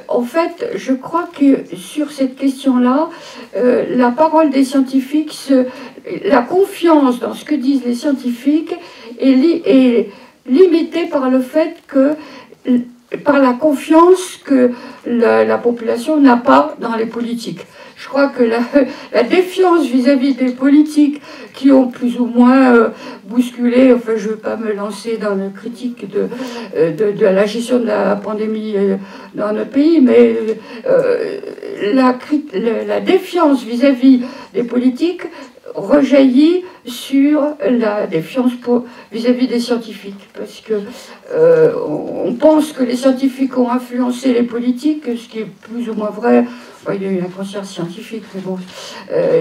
En fait, je crois que sur cette question-là, la parole des scientifiques, la confiance dans ce que disent les scientifiques est limitée par le fait que par la confiance que la population n'a pas dans les politiques. Je crois que la défiance vis-à-vis des politiques qui ont plus ou moins bousculé, enfin je ne veux pas me lancer dans la critique de la gestion de la pandémie dans notre pays, mais la défiance vis-à-vis des politiques rejaillit sur la défiance vis-à-vis des scientifiques, parce que on pense que les scientifiques ont influencé les politiques, ce qui est plus ou moins vrai. Enfin, il y a eu un concert scientifique, mais bon,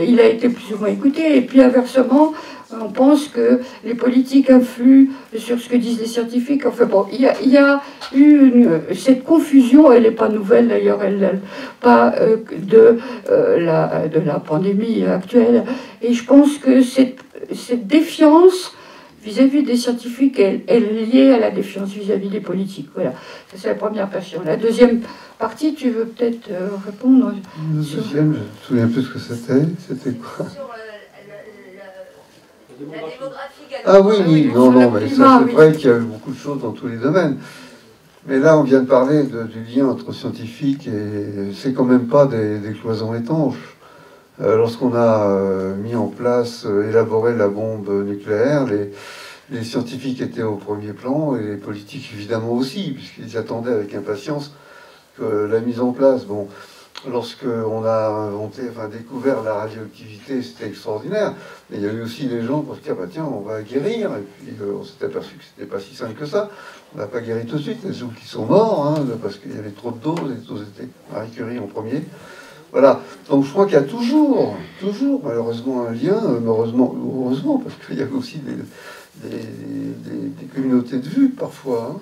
il a été plus ou moins écouté, et puis inversement, on pense que les politiques influent sur ce que disent les scientifiques. Enfin bon, il y a eu cette confusion, elle n'est pas nouvelle d'ailleurs, pas de la pandémie actuelle. Et je pense que cette défiance vis-à-vis des scientifiques est liée à la défiance vis-à-vis des politiques. Voilà, ça c'est la première passion. La deuxième partie, tu veux peut-être répondre? La deuxième, je me souviens plus ce que c'était. C'était quoi? La démographie galopante. Ah oui, non, mais ça c'est vrai qu'il y a eu beaucoup de choses dans tous les domaines. Mais là, on vient de parler du lien entre scientifiques et c'est quand même pas des cloisons étanches. Lorsqu'on a mis en place, élaboré la bombe nucléaire, les scientifiques étaient au premier plan et les politiques évidemment aussi, puisqu'ils attendaient avec impatience que la mise en place. Bon, lorsqu'on a inventé, enfin découvert la radioactivité, c'était extraordinaire. Mais il y a eu aussi des gens pour se dire, bah, tiens, on va guérir. Et puis on s'est aperçu que c'était pas si simple que ça. On n'a pas guéri tout de suite. Il y a des gens qui sont morts, hein, parce qu'il y avait trop de doses. Les doses étaient Marie Curie en premier. Voilà. Donc je crois qu'il y a toujours, malheureusement, un lien, heureusement, parce qu'il y a aussi des communautés de vues parfois. Hein.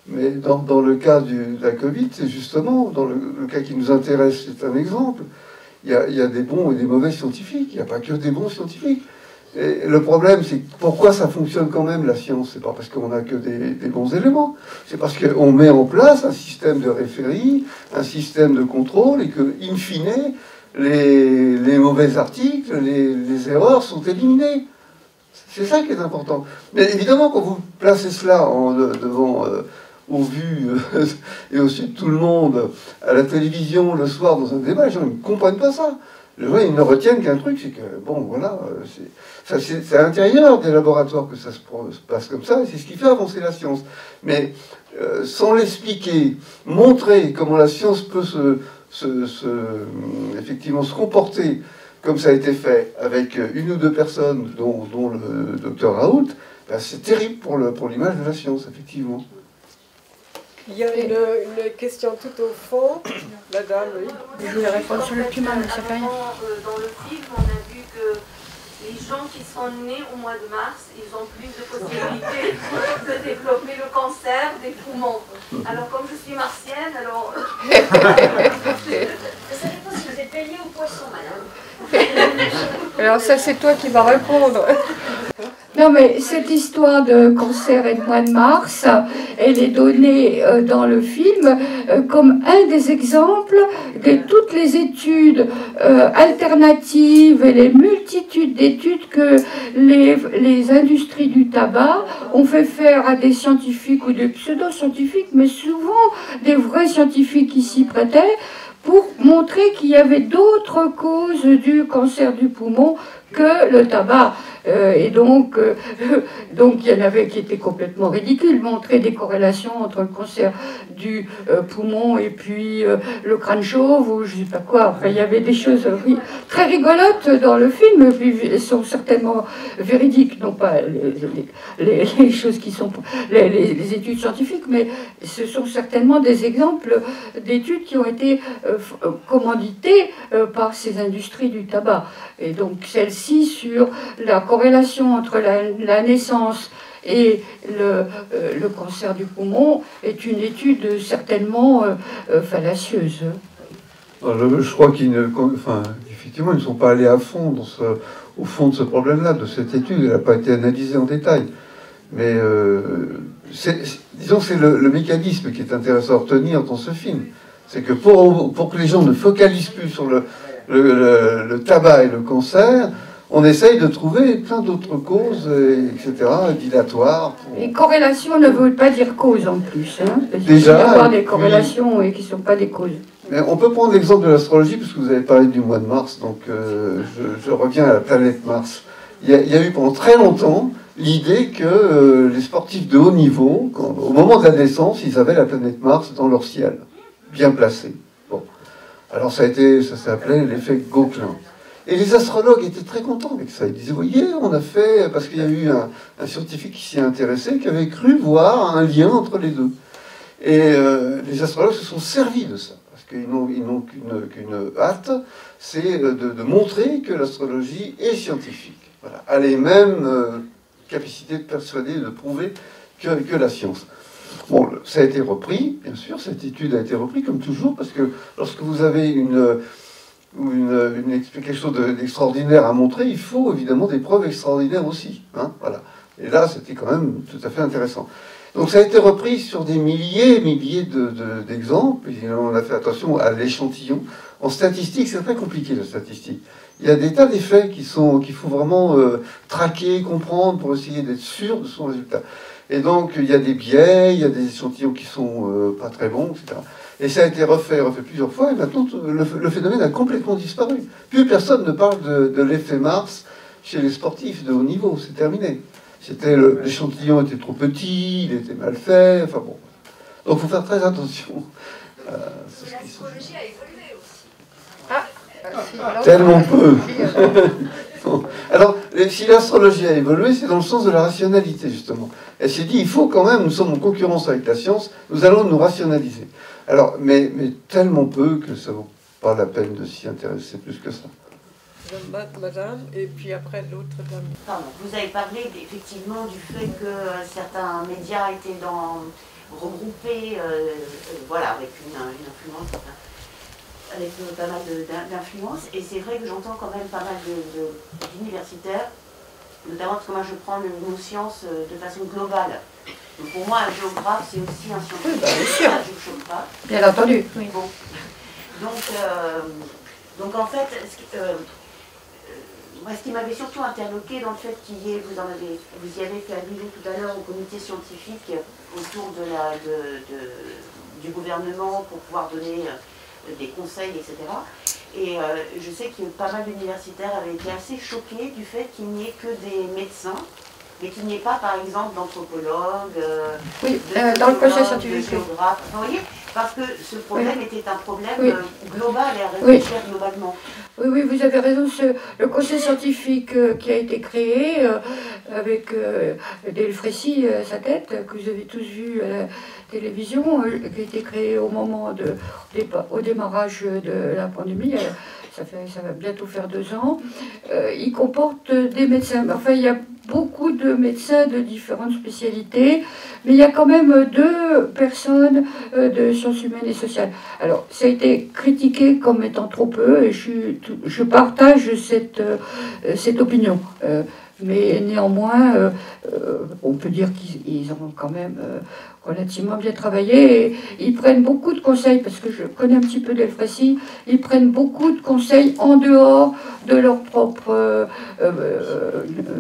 Mais dans le cas de la Covid, c'est justement, dans le cas qui nous intéresse, c'est un exemple. Il y a des bons et des mauvais scientifiques. Il n'y a pas que des bons scientifiques. Et le problème, c'est pourquoi ça fonctionne quand même, la science. C'est pas parce qu'on n'a que des bons éléments. C'est parce qu'on met en place un système de référie, un système de contrôle, et que, in fine, les mauvais articles, les erreurs sont éliminées. C'est ça qui est important. Mais évidemment, quand vous placez cela devant... au vu et aussi tout le monde à la télévision le soir dans un débat, les gens ne comprennent pas ça. Les gens, ils ne retiennent qu'un truc, c'est que, bon, voilà, c'est à l'intérieur des laboratoires que ça se passe comme ça, et c'est ce qui fait avancer la science. Mais sans l'expliquer, montrer comment la science peut effectivement se comporter comme ça a été fait avec une ou deux personnes, dont le docteur Raoult, ben, c'est terrible pour l'image de la science, effectivement. Il y a une question tout au fond. Madame, oui. Je voulais répondre sur le climat, mais c'est pas rien. Dans le film, on a vu que les gens qui sont nés au mois de mars, ils ont plus de possibilités de développer le cancer des poumons. Alors, comme je suis martienne, alors... Ça dépend si vous êtes bélier ou poisson, madame. Alors ça, c'est toi qui vas répondre. Non, mais cette histoire de cancer et de mois de mars, elle est donnée dans le film comme un des exemples de toutes les études alternatives et les multitudes d'études que les industries du tabac ont fait faire à des scientifiques ou des pseudo-scientifiques, mais souvent des vrais scientifiques qui s'y prêtaient, pour montrer qu'il y avait d'autres causes du cancer du poumon que le tabac. Et donc, il y en avait qui étaient complètement ridicules, montrer des corrélations entre le cancer du poumon et puis le crâne chauve ou je ne sais pas quoi. Enfin, il y avait des choses très rigolotes dans le film, et puis elles sont certainement véridiques, non pas les choses qui sont les études scientifiques, mais ce sont certainement des exemples d'études qui ont été commanditées par ces industries du tabac. Et donc celle-ci sur la corrélation entre la naissance et le cancer du poumon est une étude certainement fallacieuse. Je crois effectivement, ils ne sont pas allés à fond au fond de ce problème-là, de cette étude. Elle n'a pas été analysée en détail. Mais disons que c'est le mécanisme qui est intéressant à retenir dans ce film. C'est que pour que les gens ne focalisent plus sur le tabac et le cancer, on essaye de trouver plein d'autres causes, etc., dilatoires. Et corrélation ne veut pas dire cause en plus. Hein, parce déjà, il peut y avoir des corrélations et qui ne sont pas des causes. Mais on peut prendre l'exemple de l'astrologie, puisque vous avez parlé du mois de mars, donc je reviens à la planète Mars. Il y a eu pendant très longtemps l'idée que les sportifs de haut niveau, au moment de la naissance, ils avaient la planète Mars dans leur ciel, bien placée. Bon. Alors ça s'appelait l'effet Gauquelin. Et les astrologues étaient très contents avec ça. Ils disaient, vous voyez, on a fait... Parce qu'il y a eu un scientifique qui s'y est intéressé, qui avait cru voir un lien entre les deux. Et les astrologues se sont servis de ça. Parce qu'ils n'ont qu'une hâte, c'est de montrer que l'astrologie est scientifique. Voilà. A les mêmes capacités de persuader, de prouver que la science. Bon, ça a été repris, bien sûr, cette étude a été reprise, comme toujours, parce que lorsque vous avez quelque chose d'extraordinaire à montrer, il faut évidemment des preuves extraordinaires aussi. Hein, voilà. Et là, c'était quand même tout à fait intéressant. Donc ça a été repris sur des milliers d'exemples. Et on a fait attention à l'échantillon. En statistique, c'est très compliqué la statistique. Il y a des tas d'effets qu'il faut vraiment traquer, comprendre pour essayer d'être sûr de son résultat. Et donc il y a des biais, il y a des échantillons qui sont pas très bons, etc. Et ça a été refait plusieurs fois, et maintenant le phénomène a complètement disparu. Plus personne ne parle de l'effet Mars chez les sportifs de haut niveau, c'est terminé. L'échantillon était trop petit, il était mal fait, enfin bon. Donc il faut faire très attention. L'astrologie a évolué aussi. Tellement peu. Bon. Alors, si l'astrologie a évolué, c'est dans le sens de la rationalité, justement. Elle s'est dit, il faut quand même, nous sommes en concurrence avec la science, nous allons nous rationaliser. Alors, mais tellement peu que ça vaut pas la peine de s'y intéresser plus que ça. Madame, et puis après l'autre dame. Pardon, vous avez parlé effectivement du fait que certains médias étaient regroupés voilà, avec une influence, avec pas mal d'influence, et c'est vrai que j'entends quand même pas mal d'universitaires, notamment parce que moi je prends nos sciences de façon globale. Donc pour moi, un géographe, c'est aussi un scientifique. Oui, bien sûr. Un géographe. Bien entendu. Oui. Bon. Donc en fait, moi, ce qui m'avait surtout interloqué dans le fait qu'il y ait, vous y avez fait allusion tout à l'heure au comité scientifique autour du gouvernement pour pouvoir donner des conseils, etc. Et je sais que pas mal d'universitaires avaient été assez choqués du fait qu'il n'y ait que des médecins, mais qu'il n'y ait pas, par exemple, d'anthropologues, dans le conseil scientifique, de géographes. Vous voyez, parce que ce problème était un problème global et à réfléchir globalement. Oui, vous avez raison. Le conseil scientifique qui a été créé avec Delfrécy à sa tête, que vous avez tous vu à la télévision, qui a été créé au moment au démarrage de la pandémie. Ça va bientôt faire 2 ans. Il comporte des médecins. Enfin, il y a beaucoup de médecins de différentes spécialités, mais il y a quand même 2 personnes de sciences humaines et sociales. Alors, ça a été critiqué comme étant trop peu, et je partage cette opinion. Mais néanmoins, on peut dire qu'ils ont quand même relativement bien travaillé. Et ils prennent beaucoup de conseils, parce que je connais un petit peu Delfrécy, ils prennent beaucoup de conseils en dehors de leur propre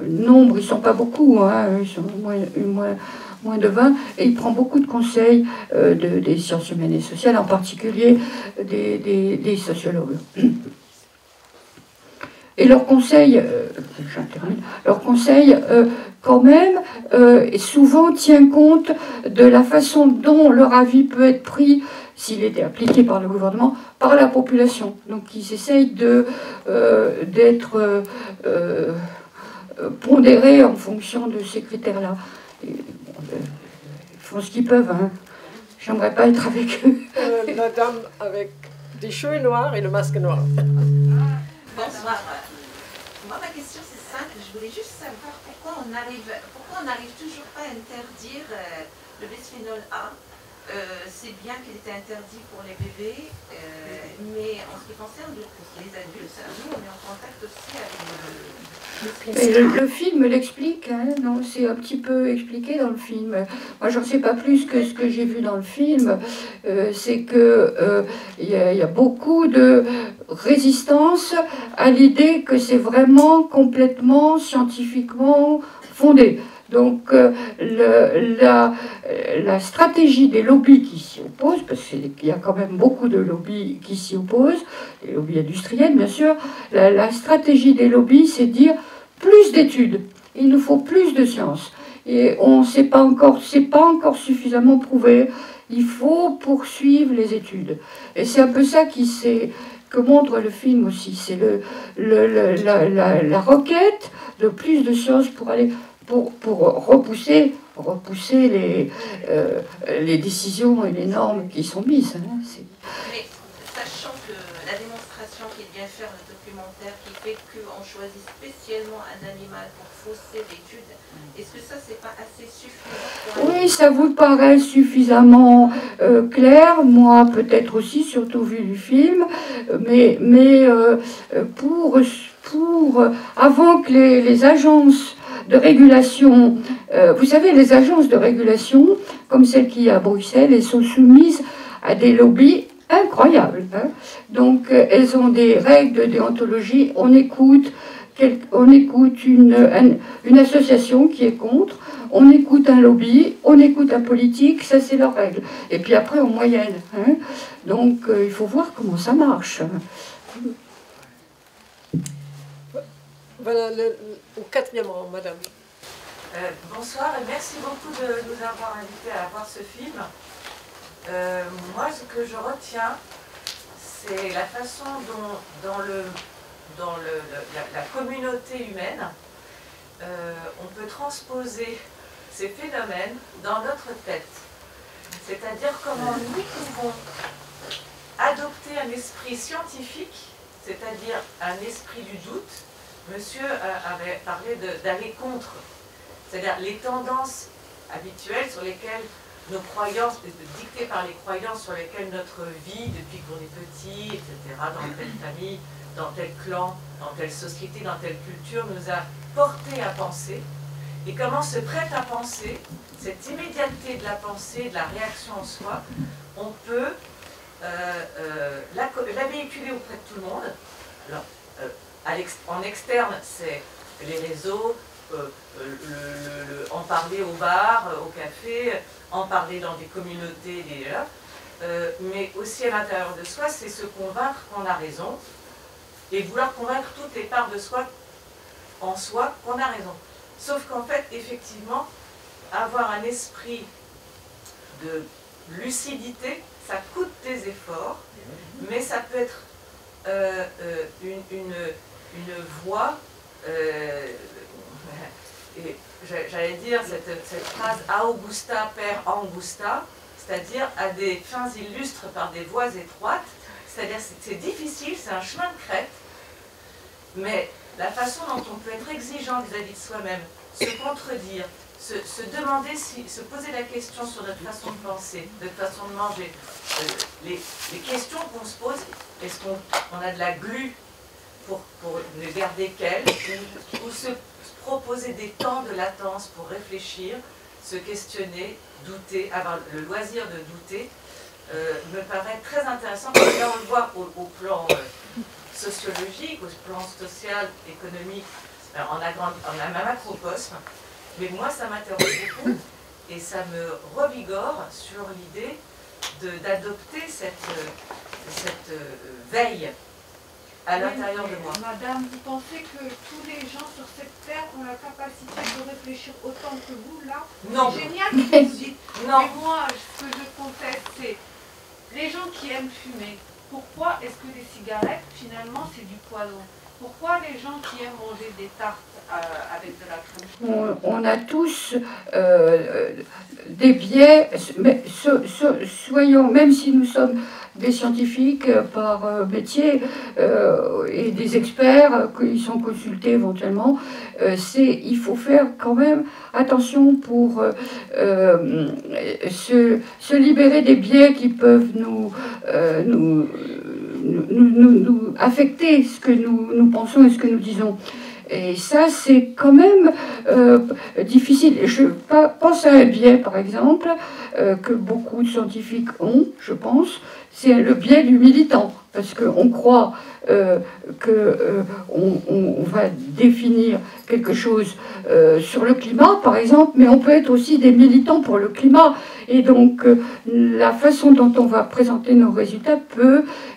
nombre. Ils ne sont pas beaucoup, hein, ils sont moins de 20, et il prend beaucoup de conseils des sciences humaines et sociales, en particulier des sociologues. Et leur conseil, quand même, souvent tient compte de la façon dont leur avis peut être pris, s'il était appliqué par le gouvernement, par la population. Donc ils essayent d'être pondérés en fonction de ces critères-là. Ils font ce qu'ils peuvent, hein. J'aimerais pas être avec eux. La dame avec des cheveux noirs et le masque noir. Bonsoir. Moi, ma question, c'est simple. Je voulais juste savoir pourquoi on n'arrive toujours pas à interdire le bisphénol A. C'est bien qu'il était interdit pour les bébés, mais en ce qui concerne les adultes, nous, on est en contact aussi avec le film l'explique, hein, non, c'est un petit peu expliqué dans le film. Moi, j'en sais pas plus que ce que j'ai vu dans le film. C'est que y a beaucoup de résistance à l'idée que c'est vraiment complètement scientifiquement fondé. Donc la stratégie des lobbies qui s'y opposent, parce qu'il y a quand même beaucoup de lobbies qui s'y opposent, des lobbies industriels bien sûr, la stratégie des lobbies, c'est de dire plus d'études, il nous faut plus de sciences. Et c'est pas encore suffisamment prouvé, il faut poursuivre les études. Et c'est un peu ça que montre le film aussi, c'est la requête de plus de sciences pour repousser les décisions et les normes qui sont mises. Hein. Mais sachant que la démonstration qui vient faire le documentaire qui fait qu'on choisit spécialement un animal pour fausser l'étude, est-ce que ça, c'est pas assez suffisant? Oui, ça vous paraît suffisamment clair, moi peut-être aussi, surtout vu du film, mais avant que les agences de régulation, vous savez, les agences de régulation, comme celle qui est à Bruxelles, elles sont soumises à des lobbies incroyables. Hein. Donc, elles ont des règles de déontologie. On écoute une association qui est contre, on écoute un lobby, on écoute un politique, ça c'est leur règle. Et puis après, en moyenne. Hein. Donc, il faut voir comment ça marche. Voilà, au 4e rang, madame. Bonsoir et merci beaucoup de nous avoir invités à voir ce film. Moi, ce que je retiens, c'est la façon dont dans la communauté humaine, on peut transposer ces phénomènes dans notre tête. C'est-à-dire comment nous pouvons adopter un esprit scientifique, c'est-à-dire un esprit du doute. Monsieur avait parlé d'aller contre, c'est-à-dire les tendances habituelles sur lesquelles nos croyances, dictées par les croyances sur lesquelles notre vie, depuis qu'on est petit, etc., dans telle famille, dans tel clan, dans telle société, dans telle culture, nous a porté à penser. Et comment se prête à penser, cette immédiateté de la pensée, de la réaction en soi, on peut la véhiculer auprès de tout le monde. Alors, en externe, c'est les réseaux, en parler au bar, au café, en parler dans des communautés, mais aussi à l'intérieur de soi, c'est se convaincre qu'on a raison et vouloir convaincre toutes les parts de soi en soi qu'on a raison. Sauf qu'en fait, effectivement, avoir un esprit de lucidité, ça coûte des efforts, mais ça peut être une voie, et j'allais dire cette phrase Augusta per Angusta, c'est-à-dire à des fins illustres par des voies étroites, c'est-à-dire c'est difficile, c'est un chemin de crête, mais la façon dont on peut être exigeant vis-à-vis de soi-même, se contredire, se demander, se poser la question sur notre façon de penser, notre façon de manger, les questions qu'on se pose, est-ce qu'on a de la glu pour ne garder qu'elle, ou se proposer des temps de latence pour réfléchir, se questionner, douter, avoir le loisir de douter, me paraît très intéressant, parce que là on le voit au plan sociologique, au plan social, économique, en un macrocosme, mais moi ça m'interroge beaucoup et ça me revigore sur l'idée d'adopter cette veille à l'intérieur de moi. Madame, vous pensez que tous les gens sur cette terre ont la capacité de réfléchir autant que vous, là? Non. C'est génial ce que vous dites. Non. Mais moi, ce que je conteste, c'est les gens qui aiment fumer. Pourquoi est-ce que les cigarettes, finalement, c'est du poison? Pourquoi les gens qui aiment manger des tartes avec de la crème? On a tous des biais, mais soyons, même si nous sommes des scientifiques par métier et des experts qui sont consultés éventuellement, il faut faire quand même attention pour se libérer des biais qui peuvent nous affecter ce que nous pensons et ce que nous disons. Et ça, c'est quand même difficile. Je pense à un biais, par exemple, que beaucoup de scientifiques ont, je pense, c'est le biais du militant. Parce qu'on croit qu'on va définir quelque chose sur le climat, par exemple, mais on peut être aussi des militants pour le climat. Et donc, la façon dont on va présenter nos résultats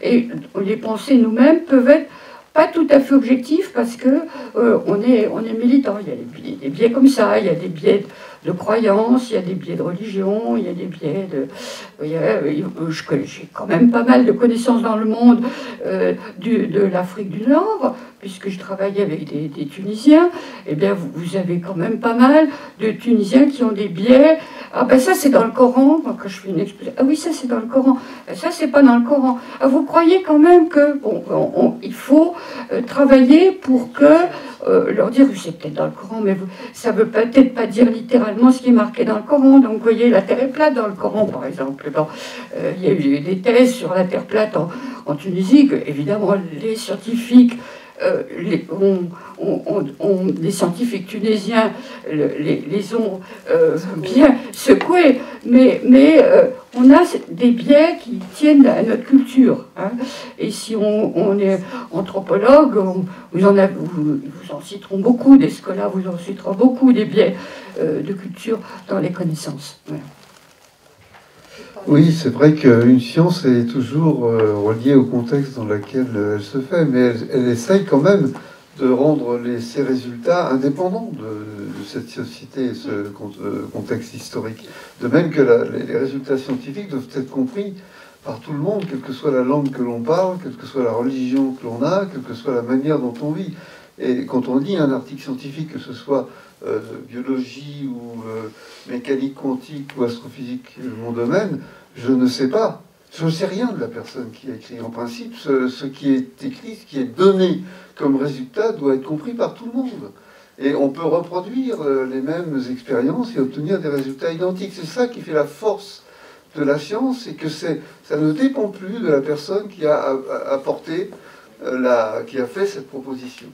et les penser nous-mêmes, peuvent être pas tout à fait objectif parce que on est militant. Il y a des biais comme ça, il y a des biais de croyances, il y a des biais de religion, il y a des biais de... J'ai quand même pas mal de connaissances dans le monde de l'Afrique du Nord, puisque je travaille avec des Tunisiens. Eh bien, vous avez quand même pas mal de Tunisiens qui ont des biais. Ah ben ça c'est dans le Coran, quand je fais une exposition. Ah oui, ça c'est dans le Coran. Ça c'est pas dans le Coran. Ah, vous croyez quand même que il faut travailler pour que leur dire c'est peut-être dans le Coran, mais ça veut peut-être pas dire littéralement ce qui est marqué dans le Coran. Donc vous voyez, la terre est plate dans le Coran, par exemple. Bon, il y a eu des thèses sur la terre plate en Tunisie, que évidemment les scientifiques les scientifiques tunisiens les ont bien secoués, mais on a des biais qui tiennent à notre culture. Hein. Et si on est anthropologue, vous en citeront beaucoup, des scolaires vous en citeront beaucoup des biais de culture dans les connaissances. Voilà. Oui, c'est vrai qu'une science est toujours reliée au contexte dans lequel elle se fait, mais elle essaye quand même de rendre ses résultats indépendants de cette société et ce contexte historique. De même que les résultats scientifiques doivent être compris par tout le monde, quelle que soit la langue que l'on parle, quelle que soit la religion que l'on a, quelle que soit la manière dont on vit. Et quand on lit un article scientifique, que ce soit biologie ou mécanique quantique ou astrophysique, mon domaine, je ne sais pas. Je ne sais rien de la personne qui a écrit. En principe, ce qui est écrit, ce qui est donné comme résultat doit être compris par tout le monde. Et on peut reproduire les mêmes expériences et obtenir des résultats identiques. C'est ça qui fait la force de la science, c'est que ça ne dépend plus de la personne qui a apporté, qui a fait cette proposition.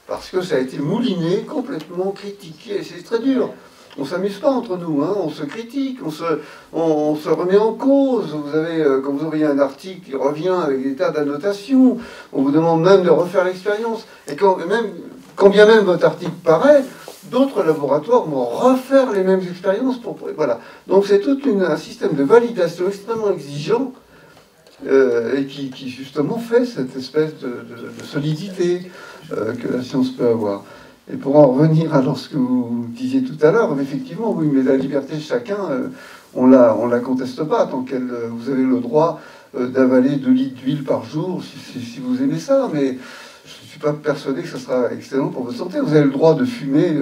Parce que ça a été mouliné, complètement critiqué, et c'est très dur. On ne s'amuse pas entre nous, hein, on se critique, on se remet en cause. Vous avez, quand vous auriez un article qui revient avec des tas d'annotations, on vous demande même de refaire l'expérience. Et quand bien même votre article paraît, d'autres laboratoires vont refaire les mêmes expériences. Voilà. Donc c'est tout un système de validation extrêmement exigeant et qui justement fait cette espèce de solidité que la science peut avoir. Et pour en revenir à ce que vous disiez tout à l'heure, effectivement, oui, mais la liberté de chacun, on la conteste pas, tant que vous avez le droit d'avaler 2 litres d'huile par jour, si vous aimez ça, mais je ne suis pas persuadé que ça sera excellent pour votre santé. Vous avez le droit de fumer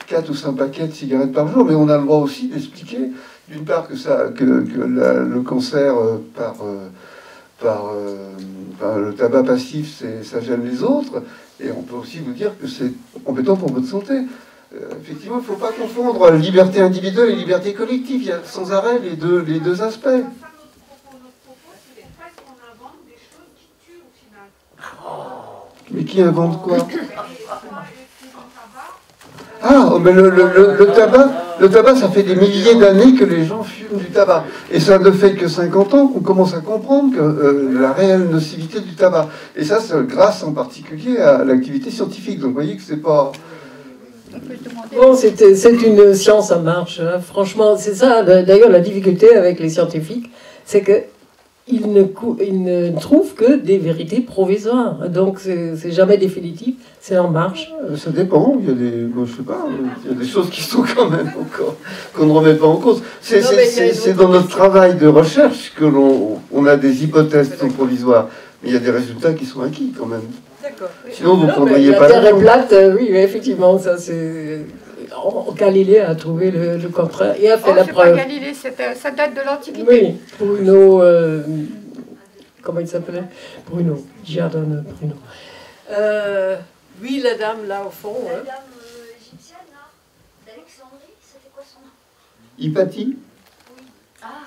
4 ou 5 paquets de cigarettes par jour, mais on a le droit aussi d'expliquer, d'une part, que le cancer par le tabac passif, ça gêne les autres, et on peut aussi vous dire que c'est compétent pour votre santé. Effectivement, il ne faut pas confondre liberté individuelle et liberté collective. Il y a sans arrêt les deux aspects. Mais qui invente quoi? Ah, mais le tabac, ça fait des milliers d'années que les gens fument du tabac. Et ça ne fait que 50 ans qu'on commence à comprendre la réelle nocivité du tabac. Et ça, c'est grâce en particulier à l'activité scientifique. Donc vous voyez que c'est pas... Bon, c'est une science en marche. Hein. Franchement, c'est ça, d'ailleurs, la difficulté avec les scientifiques, c'est que ils ne trouvent que des vérités provisoires. Donc, c'est jamais définitif, c'est en marche. Ça dépend. Il y a des, bon, je sais pas, il y a des choses qui sont quand même encore qu'on ne remet pas en cause. C'est dans notre travail de recherche que on a des hypothèses qui sont provisoires, mais il y a des résultats qui sont acquis quand même. D'accord. Sinon, vous ne prendriez pas la Terre est plate, oui, effectivement, ça c'est. Galilée a trouvé le contraire et a fait la preuve. Pas Galilée, ça date de l'Antiquité. Oui, Bruno, comment il s'appelait? Bruno, Giordano Bruno. Oui, la dame là au fond. La dame égyptienne, là, d'Alexandrie, c'était quoi son nom? Hypatie. Oui.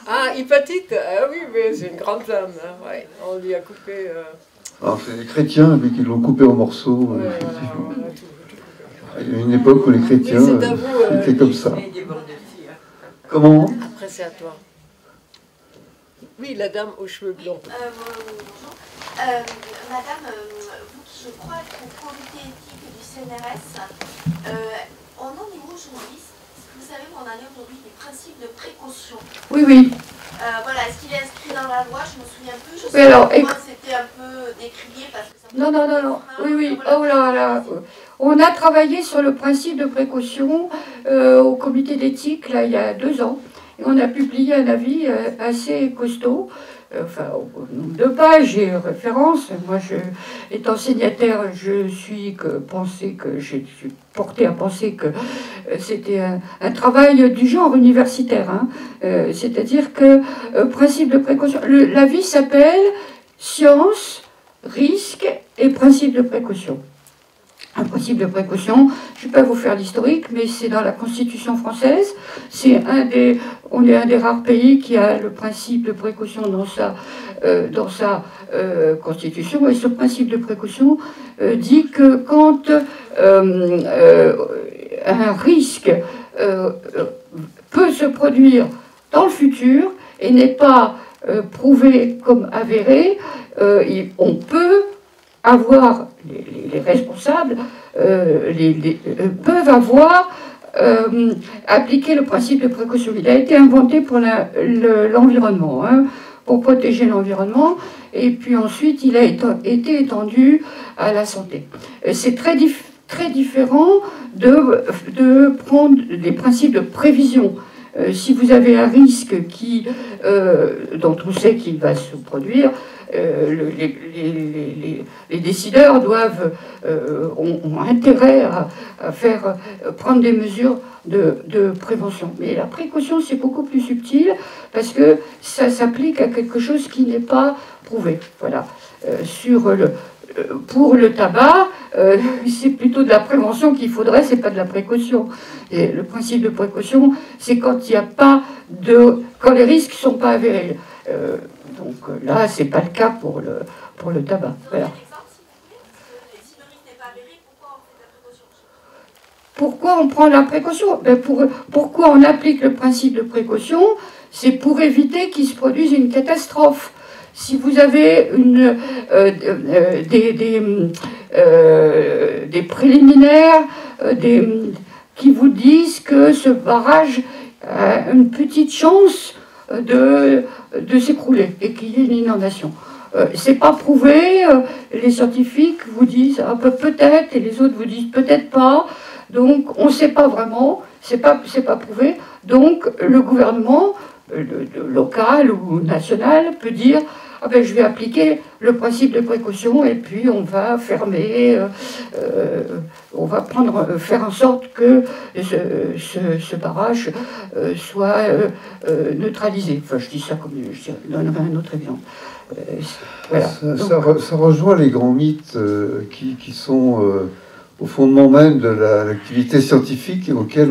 Ah, Hypatite. Ah oui, mais c'est une grande dame. Hein, ouais. On lui a coupé... Alors, c'est les chrétiens qui l'ont coupé en morceaux. Ouais, il y a une époque où les chrétiens étaient comme ça. Comment? Après, c'est à toi. Oui, la dame aux cheveux blonds. Bonjour. Madame, vous qui, je crois, êtes au comité éthique du CNRS, on en est où aujourd'hui? Est-ce que vous savez où on en est aujourd'hui des principes de précaution? Oui, oui. Voilà, est-ce qu'il est inscrit dans la loi? Je me souviens plus. Je sais Oui, alors, que moi, c'était un peu décrié parce que ça... Non. Oui, oui. Oh là là. On a travaillé sur le principe de précaution au comité d'éthique, là, il y a 2 ans. Et on a publié un avis assez costaud, enfin, au nombre de pages et références. Moi, étant signataire, je suis portée à penser que c'était un travail du genre universitaire. Hein. C'est-à-dire que principe de précaution... L'avis s'appelle science, risque et principe de précaution. Un principe de précaution, je ne vais pas vous faire l'historique, mais c'est dans la Constitution française. On est un des rares pays qui a le principe de précaution dans sa Constitution. Et ce principe de précaution dit que quand un risque peut se produire dans le futur et n'est pas prouvé comme avéré, on peut avoir, les responsables peuvent avoir appliqué le principe de précaution. Il a été inventé pour l'environnement, hein, pour protéger l'environnement, et puis ensuite il a été étendu à la santé. C'est très très différent de prendre des principes de prévision. Si vous avez un risque dont on sait qu'il va se produire, les décideurs ont intérêt à prendre des mesures de prévention. Mais la précaution, c'est beaucoup plus subtil parce que ça s'applique à quelque chose qui n'est pas prouvé. Voilà. Pour le tabac, c'est plutôt de la prévention qu'il faudrait, c'est pas de la précaution. Et le principe de précaution, c'est quand il n'y a pas quand les risques ne sont pas avérés. Donc là, c'est pas le cas pour le tabac. Voilà. Pourquoi on prend la précaution? Pourquoi on applique le principe de précaution? C'est pour éviter qu'il se produise une catastrophe. Si vous avez des préliminaires qui vous disent que ce barrage a une petite chance de s'écrouler et qu'il y ait une inondation. C'est pas prouvé, les scientifiques vous disent peut-être et les autres vous disent peut-être pas, donc on ne sait pas vraiment, c'est pas prouvé, donc le gouvernement local ou national peut dire je vais appliquer le principe de précaution et puis on va fermer, on va faire en sorte que ce barrage soit neutralisé. Enfin, je dis ça comme je donnerai un autre exemple. Voilà. Ça rejoint les grands mythes qui sont au fondement même de l'activité scientifique et auxquels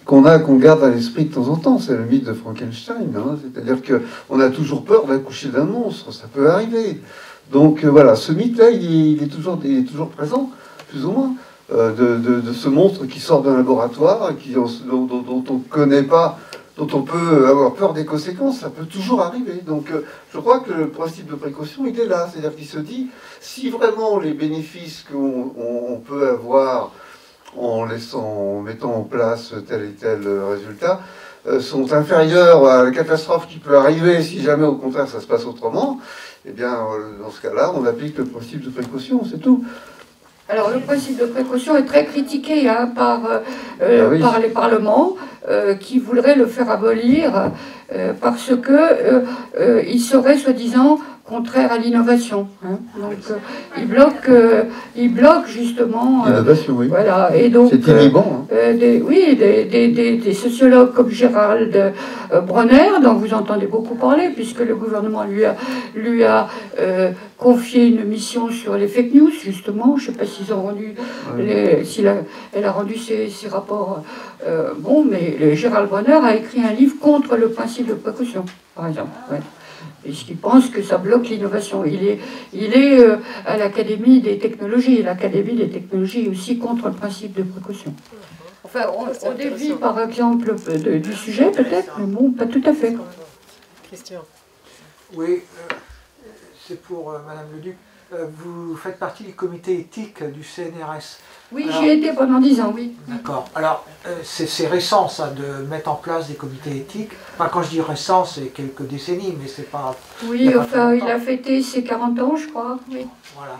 qu'on garde à l'esprit de temps en temps. C'est le mythe de Frankenstein. Hein. C'est-à-dire qu'on a toujours peur d'accoucher d'un monstre. Ça peut arriver. Donc voilà, ce mythe-là, il est toujours présent, plus ou moins, de ce monstre qui sort d'un laboratoire, dont on ne connaît pas, dont on peut avoir peur des conséquences. Ça peut toujours arriver. Donc je crois que le principe de précaution, il est là. C'est-à-dire qu'il se dit, si vraiment les bénéfices qu'on peut avoir en mettant en place tel et tel résultat, sont inférieurs à la catastrophe qui peut arriver si jamais au contraire ça se passe autrement, eh bien dans ce cas-là, on applique le principe de précaution, c'est tout. Alors le principe de précaution est très critiqué par les parlements qui voudraient le faire abolir parce que il serait soi-disant contraire à l'innovation. Hein. Donc il bloque justement l'innovation, oui. Voilà. Et donc c'est inhibant. Des sociologues comme Gérald Bronner, dont vous entendez beaucoup parler, puisque le gouvernement lui a confié une mission sur les fake news, justement. Je ne sais pas s'ils ont rendu elle a rendu ses rapports. Mais Gérald Bronner a écrit un livre contre le principe de précaution, par exemple. Ouais. Et qu'il pense que ça bloque l'innovation. Il est à l'Académie des technologies. Et l'Académie des technologies est aussi contre le principe de précaution. Enfin, on dévie par exemple du sujet peut-être, mais bon, pas tout à fait. Christian. Oui, c'est pour Madame Leduc. Vous faites partie du comité éthique du CNRS. Oui, j'y ai été pendant 10 ans, oui. D'accord. Alors, c'est récent, ça, de mettre en place des comités éthiques. Enfin, quand je dis récent, c'est quelques décennies, mais c'est pas... Oui, enfin, il a fêté ses 40 ans, je crois, oui. Voilà.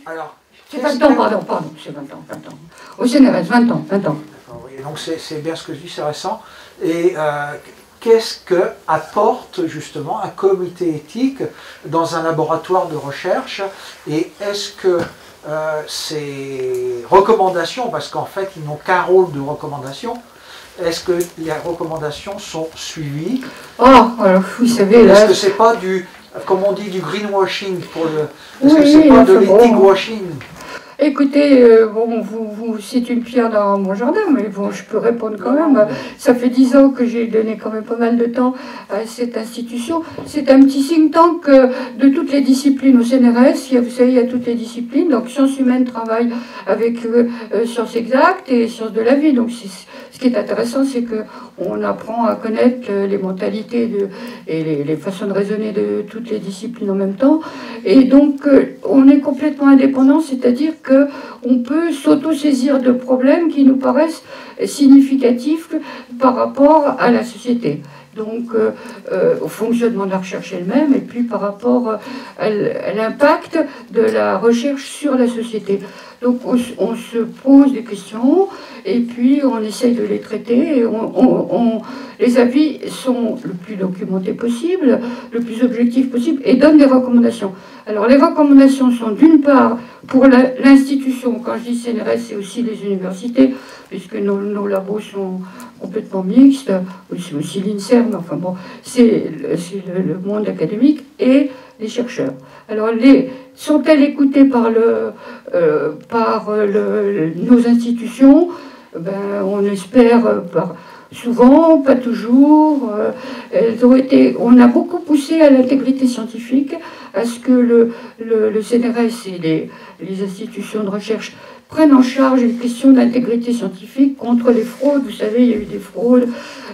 Alors... C'est 20 ans, pardon, c'est 20 ans. Au CNRS, 20 ans. D'accord, oui. Donc, c'est bien ce que je dis, c'est récent. Et... qu'est-ce que apporte justement un comité éthique dans un laboratoire de recherche, et est-ce que ces recommandations, parce qu'en fait ils n'ont qu'un rôle de recommandation, est-ce que les recommandations sont suivies? Alors vous savez là... Est-ce que c'est pas du, comme on dit, du greenwashing pour le... Est-ce que c'est pas de l'éthique washing? Écoutez, c'est une pierre dans mon jardin, mais bon, je peux répondre quand même. Ça fait 10 ans que j'ai donné quand même pas mal de temps à cette institution. C'est un petit think tank de toutes les disciplines au CNRS. Vous savez, il y a toutes les disciplines. Donc, sciences humaines travaille avec sciences exactes et sciences de la vie. Donc, ce qui est intéressant, c'est qu'on apprend à connaître les mentalités et les façons de raisonner de toutes les disciplines en même temps. Et donc, on est complètement indépendant, c'est-à-dire qu'on peut s'auto-saisir de problèmes qui nous paraissent significatifs par rapport à la société. donc au fonctionnement de la recherche elle-même, et puis par rapport à l'impact de la recherche sur la société. Donc on se pose des questions, et puis on essaye de les traiter, et les avis sont le plus documentés possible, le plus objectifs possible, et donnent des recommandations. Alors les recommandations sont d'une part pour l'institution, quand je dis CNRS, c'est aussi les universités, puisque nos labos sont complètement mixtes, c'est aussi l'INSERM, enfin bon, c'est le monde académique et les chercheurs. Alors sont-elles écoutées par nos institutions? Ben, on espère souvent, pas toujours. On a beaucoup poussé à l'intégrité scientifique, à ce que le CNRS et les institutions de recherche prennent en charge les questions d'intégrité scientifique contre les fraudes. Vous savez, il y a eu des fraudes,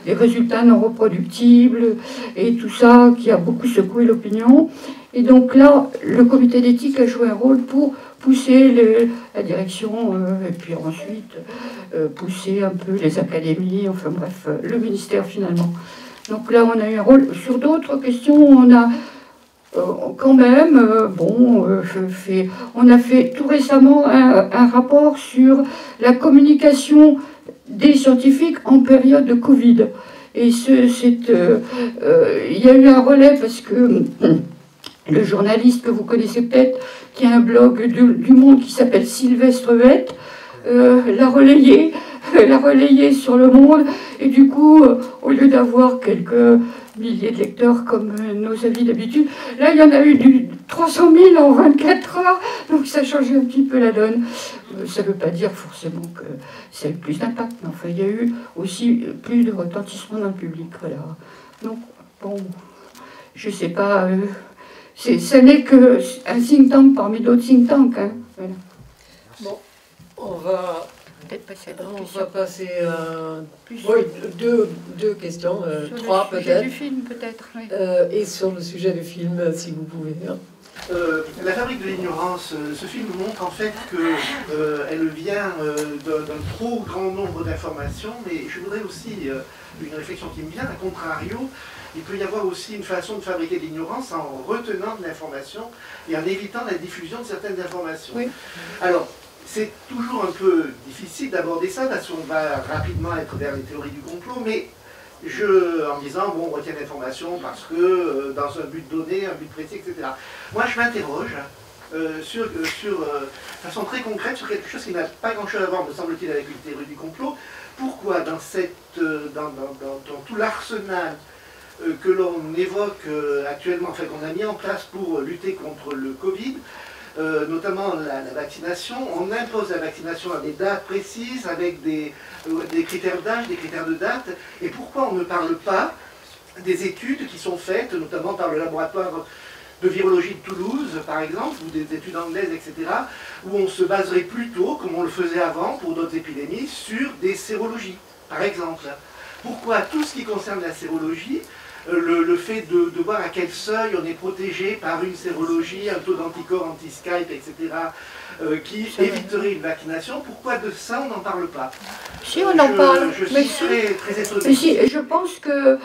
des résultats non reproductibles, et tout ça qui a beaucoup secoué l'opinion. Et donc là, le comité d'éthique a joué un rôle pour pousser la direction, et puis ensuite pousser un peu les académies, enfin bref, le ministère finalement. Donc là, on a eu un rôle. Sur d'autres questions, on a quand même, on a fait tout récemment un rapport sur la communication des scientifiques en période de Covid. Et il y a eu un relais parce que le journaliste que vous connaissez peut-être, qui a un blog du Monde qui s'appelle Sylvestre Huette, l'a relayé sur Le Monde, et du coup, au lieu d'avoir quelques milliers de lecteurs comme nos avis d'habitude, là il y en a eu du 300 000 en 24 heures, donc ça a changé un petit peu la donne. Ça ne veut pas dire forcément que ça a eu plus d'impact, mais enfin il y a eu aussi plus de retentissement dans le public, voilà. Donc bon, je sais pas, ça n'est qu'un think tank parmi d'autres think tanks, hein. Voilà. Bon, on va passer à deux questions, trois peut-être. Sur le sujet du film, peut-être, oui. Et sur le sujet du film, si vous pouvez. Hein. La fabrique de l'ignorance, ce film montre en fait qu'elle vient d'un trop grand nombre d'informations, mais je voudrais aussi, une réflexion qui me vient, à contrario, il peut y avoir aussi une façon de fabriquer de l'ignorance en retenant de l'information et en évitant la diffusion de certaines informations. Oui. Alors, c'est toujours un peu difficile d'aborder ça parce qu'on va rapidement être vers les théories du complot, mais en me disant, bon, on retient l'information parce que dans un but donné, un but précis, etc. Moi, je m'interroge sur façon très concrète sur quelque chose qui n'a pas grand-chose à voir, me semble-t-il, avec une théorie du complot. Pourquoi dans tout l'arsenal que l'on évoque actuellement, enfin qu'on a mis en place pour lutter contre le Covid, notamment la vaccination, on impose la vaccination à des dates précises, avec des critères d'âge, des critères de date, et pourquoi on ne parle pas des études qui sont faites, notamment par le laboratoire de virologie de Toulouse, par exemple, ou des études anglaises, etc., où on se baserait plutôt, comme on le faisait avant pour d'autres épidémies, sur des sérologies, par exemple. Pourquoi tout ce qui concerne la sérologie, le fait de voir à quel seuil on est protégé par une sérologie, un taux d'anticorps anti-Skype, etc., qui éviterait une vaccination, pourquoi de ça on n'en parle pas? Si, on en parle. Je suis très étonné. Mais si, je pense que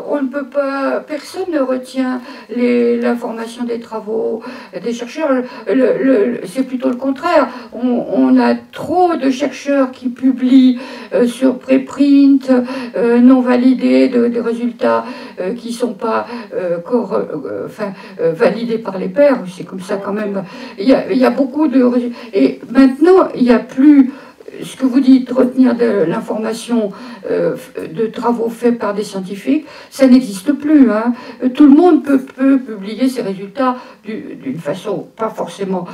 on ne peut pas, personne ne retient l'information des travaux des chercheurs. C'est plutôt le contraire. On a trop de chercheurs qui publient sur préprint, non validés, des résultats qui ne sont pas validés par les pairs. C'est comme ça quand même. Il y a beaucoup de... Et maintenant, il n'y a plus... Ce que vous dites, retenir de l'information de travaux faits par des scientifiques, ça n'existe plus. Hein. Tout le monde peut publier ses résultats d'une façon pas forcément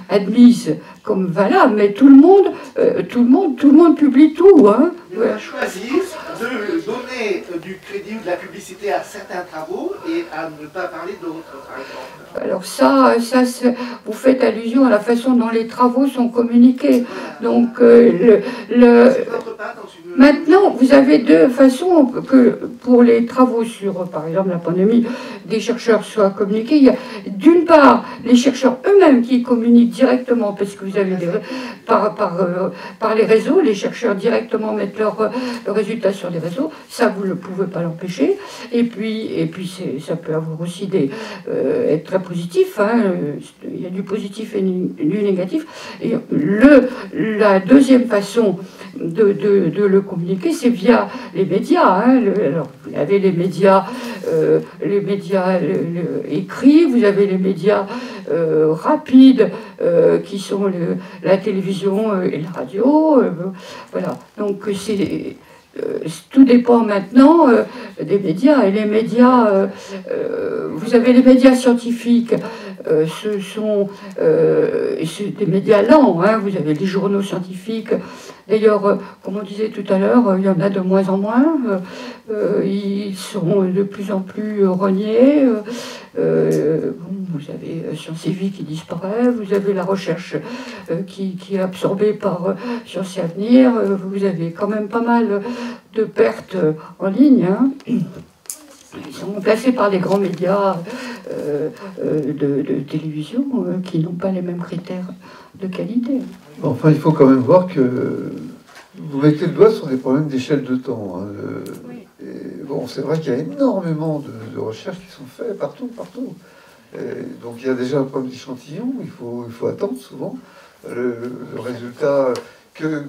admise comme valable, mais tout le monde publie tout. Hein. On a choisi de donner du crédit ou de la publicité à certains travaux et à ne pas parler d'autres, par exemple. Alors ça vous faites allusion à la façon dont les travaux sont communiqués. Donc Maintenant, vous avez deux façons que pour les travaux sur, par exemple, la pandémie, des chercheurs soient communiqués. Il y a d'une part les chercheurs eux-mêmes qui communiquent directement, parce que vous avez par les réseaux, les chercheurs directement mettent leurs résultats sur les réseaux. Ça, vous ne pouvez pas l'empêcher. Et puis ça peut avoir aussi être très positif. Hein. Il y a du positif et du négatif. Et la deuxième façon de le communiquer, c'est via les médias. Hein. Alors, vous avez les médias écrits, vous avez les médias rapides qui sont la télévision et la radio. Voilà. Donc tout dépend maintenant des médias. Et les médias, vous avez les médias scientifiques, ce sont des médias lents. Hein. Vous avez les journaux scientifiques. D'ailleurs, comme on disait tout à l'heure, il y en a de moins en moins. Ils sont de plus en plus reniés. Vous avez Sciences et Vie qui disparaît. Vous avez la recherche qui est absorbée par Sciences et Avenir. Vous avez quand même pas mal de pertes en ligne. Hein. Ils sont remplacés par des grands médias de télévision qui n'ont pas les mêmes critères de qualité. Enfin, il faut quand même voir que vous mettez le doigt sur des problèmes d'échelle de temps. Hein. Et bon, c'est vrai qu'il y a énormément de recherches qui sont faites partout. Et donc il y a déjà un problème d'échantillon, il faut attendre souvent le résultat que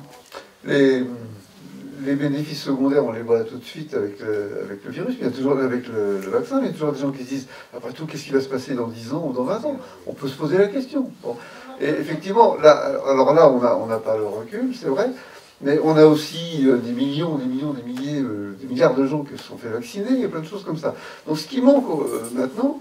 les bénéfices secondaires, on les voit tout de suite avec le virus, mais il y a toujours avec le vaccin, mais il y a toujours des gens qui se disent, après tout, qu'est-ce qui va se passer dans 10 ans ou dans 20 ans? On peut se poser la question. Bon. Et effectivement, alors là, on n'a pas le recul, c'est vrai, mais on a aussi des milliers, des milliards de gens qui se sont fait vacciner, il y a plein de choses comme ça. Donc ce qui manque maintenant,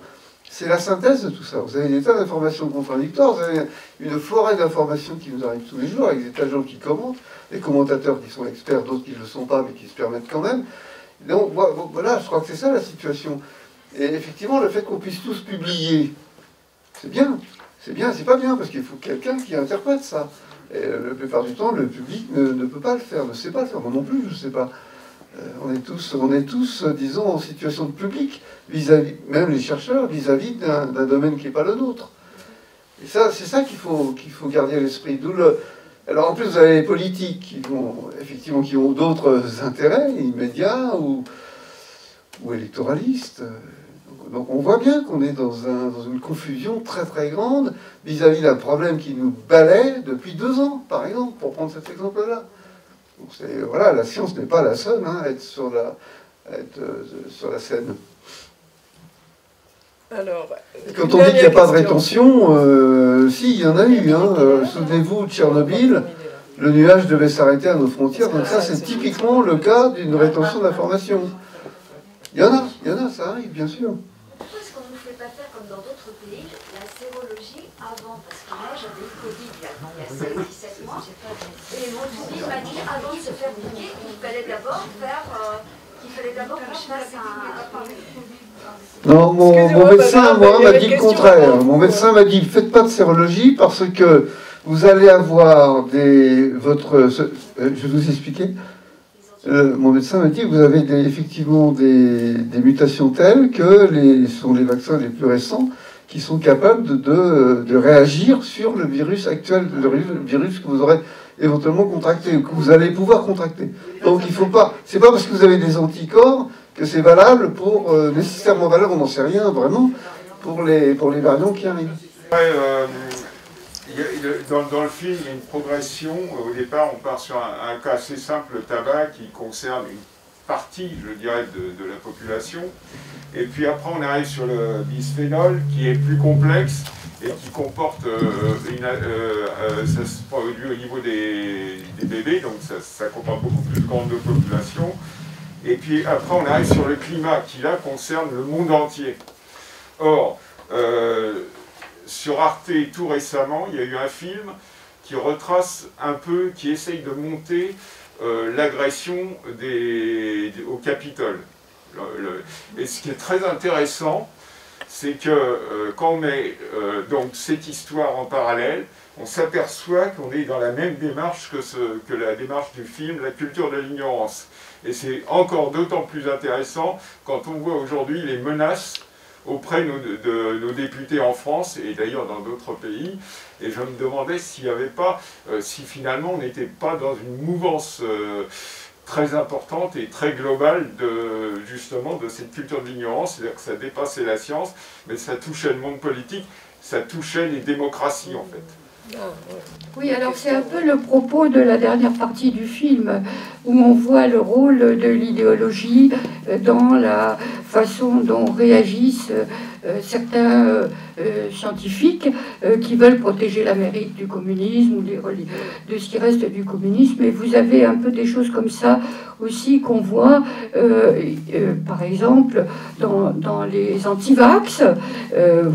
c'est la synthèse de tout ça. Vous avez des tas d'informations contradictoires, vous avez une forêt d'informations qui nous arrive tous les jours, avec des tas de gens qui commentent, des commentateurs qui sont experts, d'autres qui ne le sont pas, mais qui se permettent quand même. Donc voilà, je crois que c'est ça la situation. Et effectivement, le fait qu'on puisse tous publier, c'est bien. C'est pas bien, parce qu'il faut quelqu'un qui interprète ça. Et la plupart du temps, le public ne peut pas le faire, ne sait pas le faire. Moi non plus, je ne sais pas. On est tous, disons, en situation de public, vis-à-vis, même les chercheurs, vis-à-vis d'un domaine qui n'est pas le nôtre. Et ça, c'est ça qu'il faut garder à l'esprit. Alors en plus, vous avez les politiques qui ont d'autres intérêts, immédiats ou électoralistes. Donc on voit bien qu'on est dans une confusion très très grande vis-à-vis d'un problème qui nous balaie depuis 2 ans, par exemple, pour prendre cet exemple-là. Voilà, la science n'est pas la seule à être sur la scène. Alors, quand on dit qu'il n'y a pas de rétention, si, il y en a eu. Souvenez-vous de Tchernobyl, le nuage devait s'arrêter à nos frontières. Donc ça, c'est typiquement le cas d'une rétention d'informations. Il y en a, ça arrive, bien sûr. Pourquoi est-ce qu'on ne fait pas faire comme dans d'autres pays, la sérologie avant? Parce que moi, j'avais eu Covid il y a 16-17 mois, et mon touriste m'a dit, avant de se faire piquer, qu'il fallait d'abord que je fasse un... Non, mon médecin, moi, m'a dit le contraire. Mon médecin m'a dit, faites pas de sérologie parce que vous allez avoir je vais vous expliquer. Mon médecin m'a dit que vous avez effectivement des mutations telles que ce sont les vaccins les plus récents qui sont capables de réagir sur le virus actuel, le virus que vous aurez éventuellement contracté ou que vous allez pouvoir contracter. Donc il ne faut pas, c'est pas parce que vous avez des anticorps que c'est valable nécessairement valable, on n'en sait rien vraiment, pour les variants qui arrivent. Dans le film, il y a une progression. Au départ, on part sur un cas assez simple, le tabac, qui concerne une partie, je dirais, de la population. Et puis après, on arrive sur le bisphénol, qui est plus complexe et qui comporte, ça se produit au niveau des bébés, donc ça comporte beaucoup plus de grandes de population. Et puis après, on arrive sur le climat, qui là concerne le monde entier. Or, sur Arte, tout récemment, il y a eu un film qui retrace un peu, qui essaye de monter l'agression au Capitole. Et ce qui est très intéressant, c'est que quand on met donc cette histoire en parallèle, on s'aperçoit qu'on est dans la même démarche que la démarche du film, la culture de l'ignorance. Et c'est encore d'autant plus intéressant quand on voit aujourd'hui les menaces auprès de nos députés en France et d'ailleurs dans d'autres pays. Et je me demandais s'il n'y avait pas, si finalement on n'était pas dans une mouvance très importante et très globale justement de cette culture de l'ignorance, c'est-à-dire que ça dépassait la science, mais ça touchait le monde politique, ça touchait les démocraties en fait. Oui, alors c'est un peu le propos de la dernière partie du film, où on voit le rôle de l'idéologie dans la façon dont réagissent certains scientifiques qui veulent protéger l'Amérique du communisme ou de ce qui reste du communisme. Et vous avez un peu des choses comme ça aussi qu'on voit, par exemple, dans les antivax.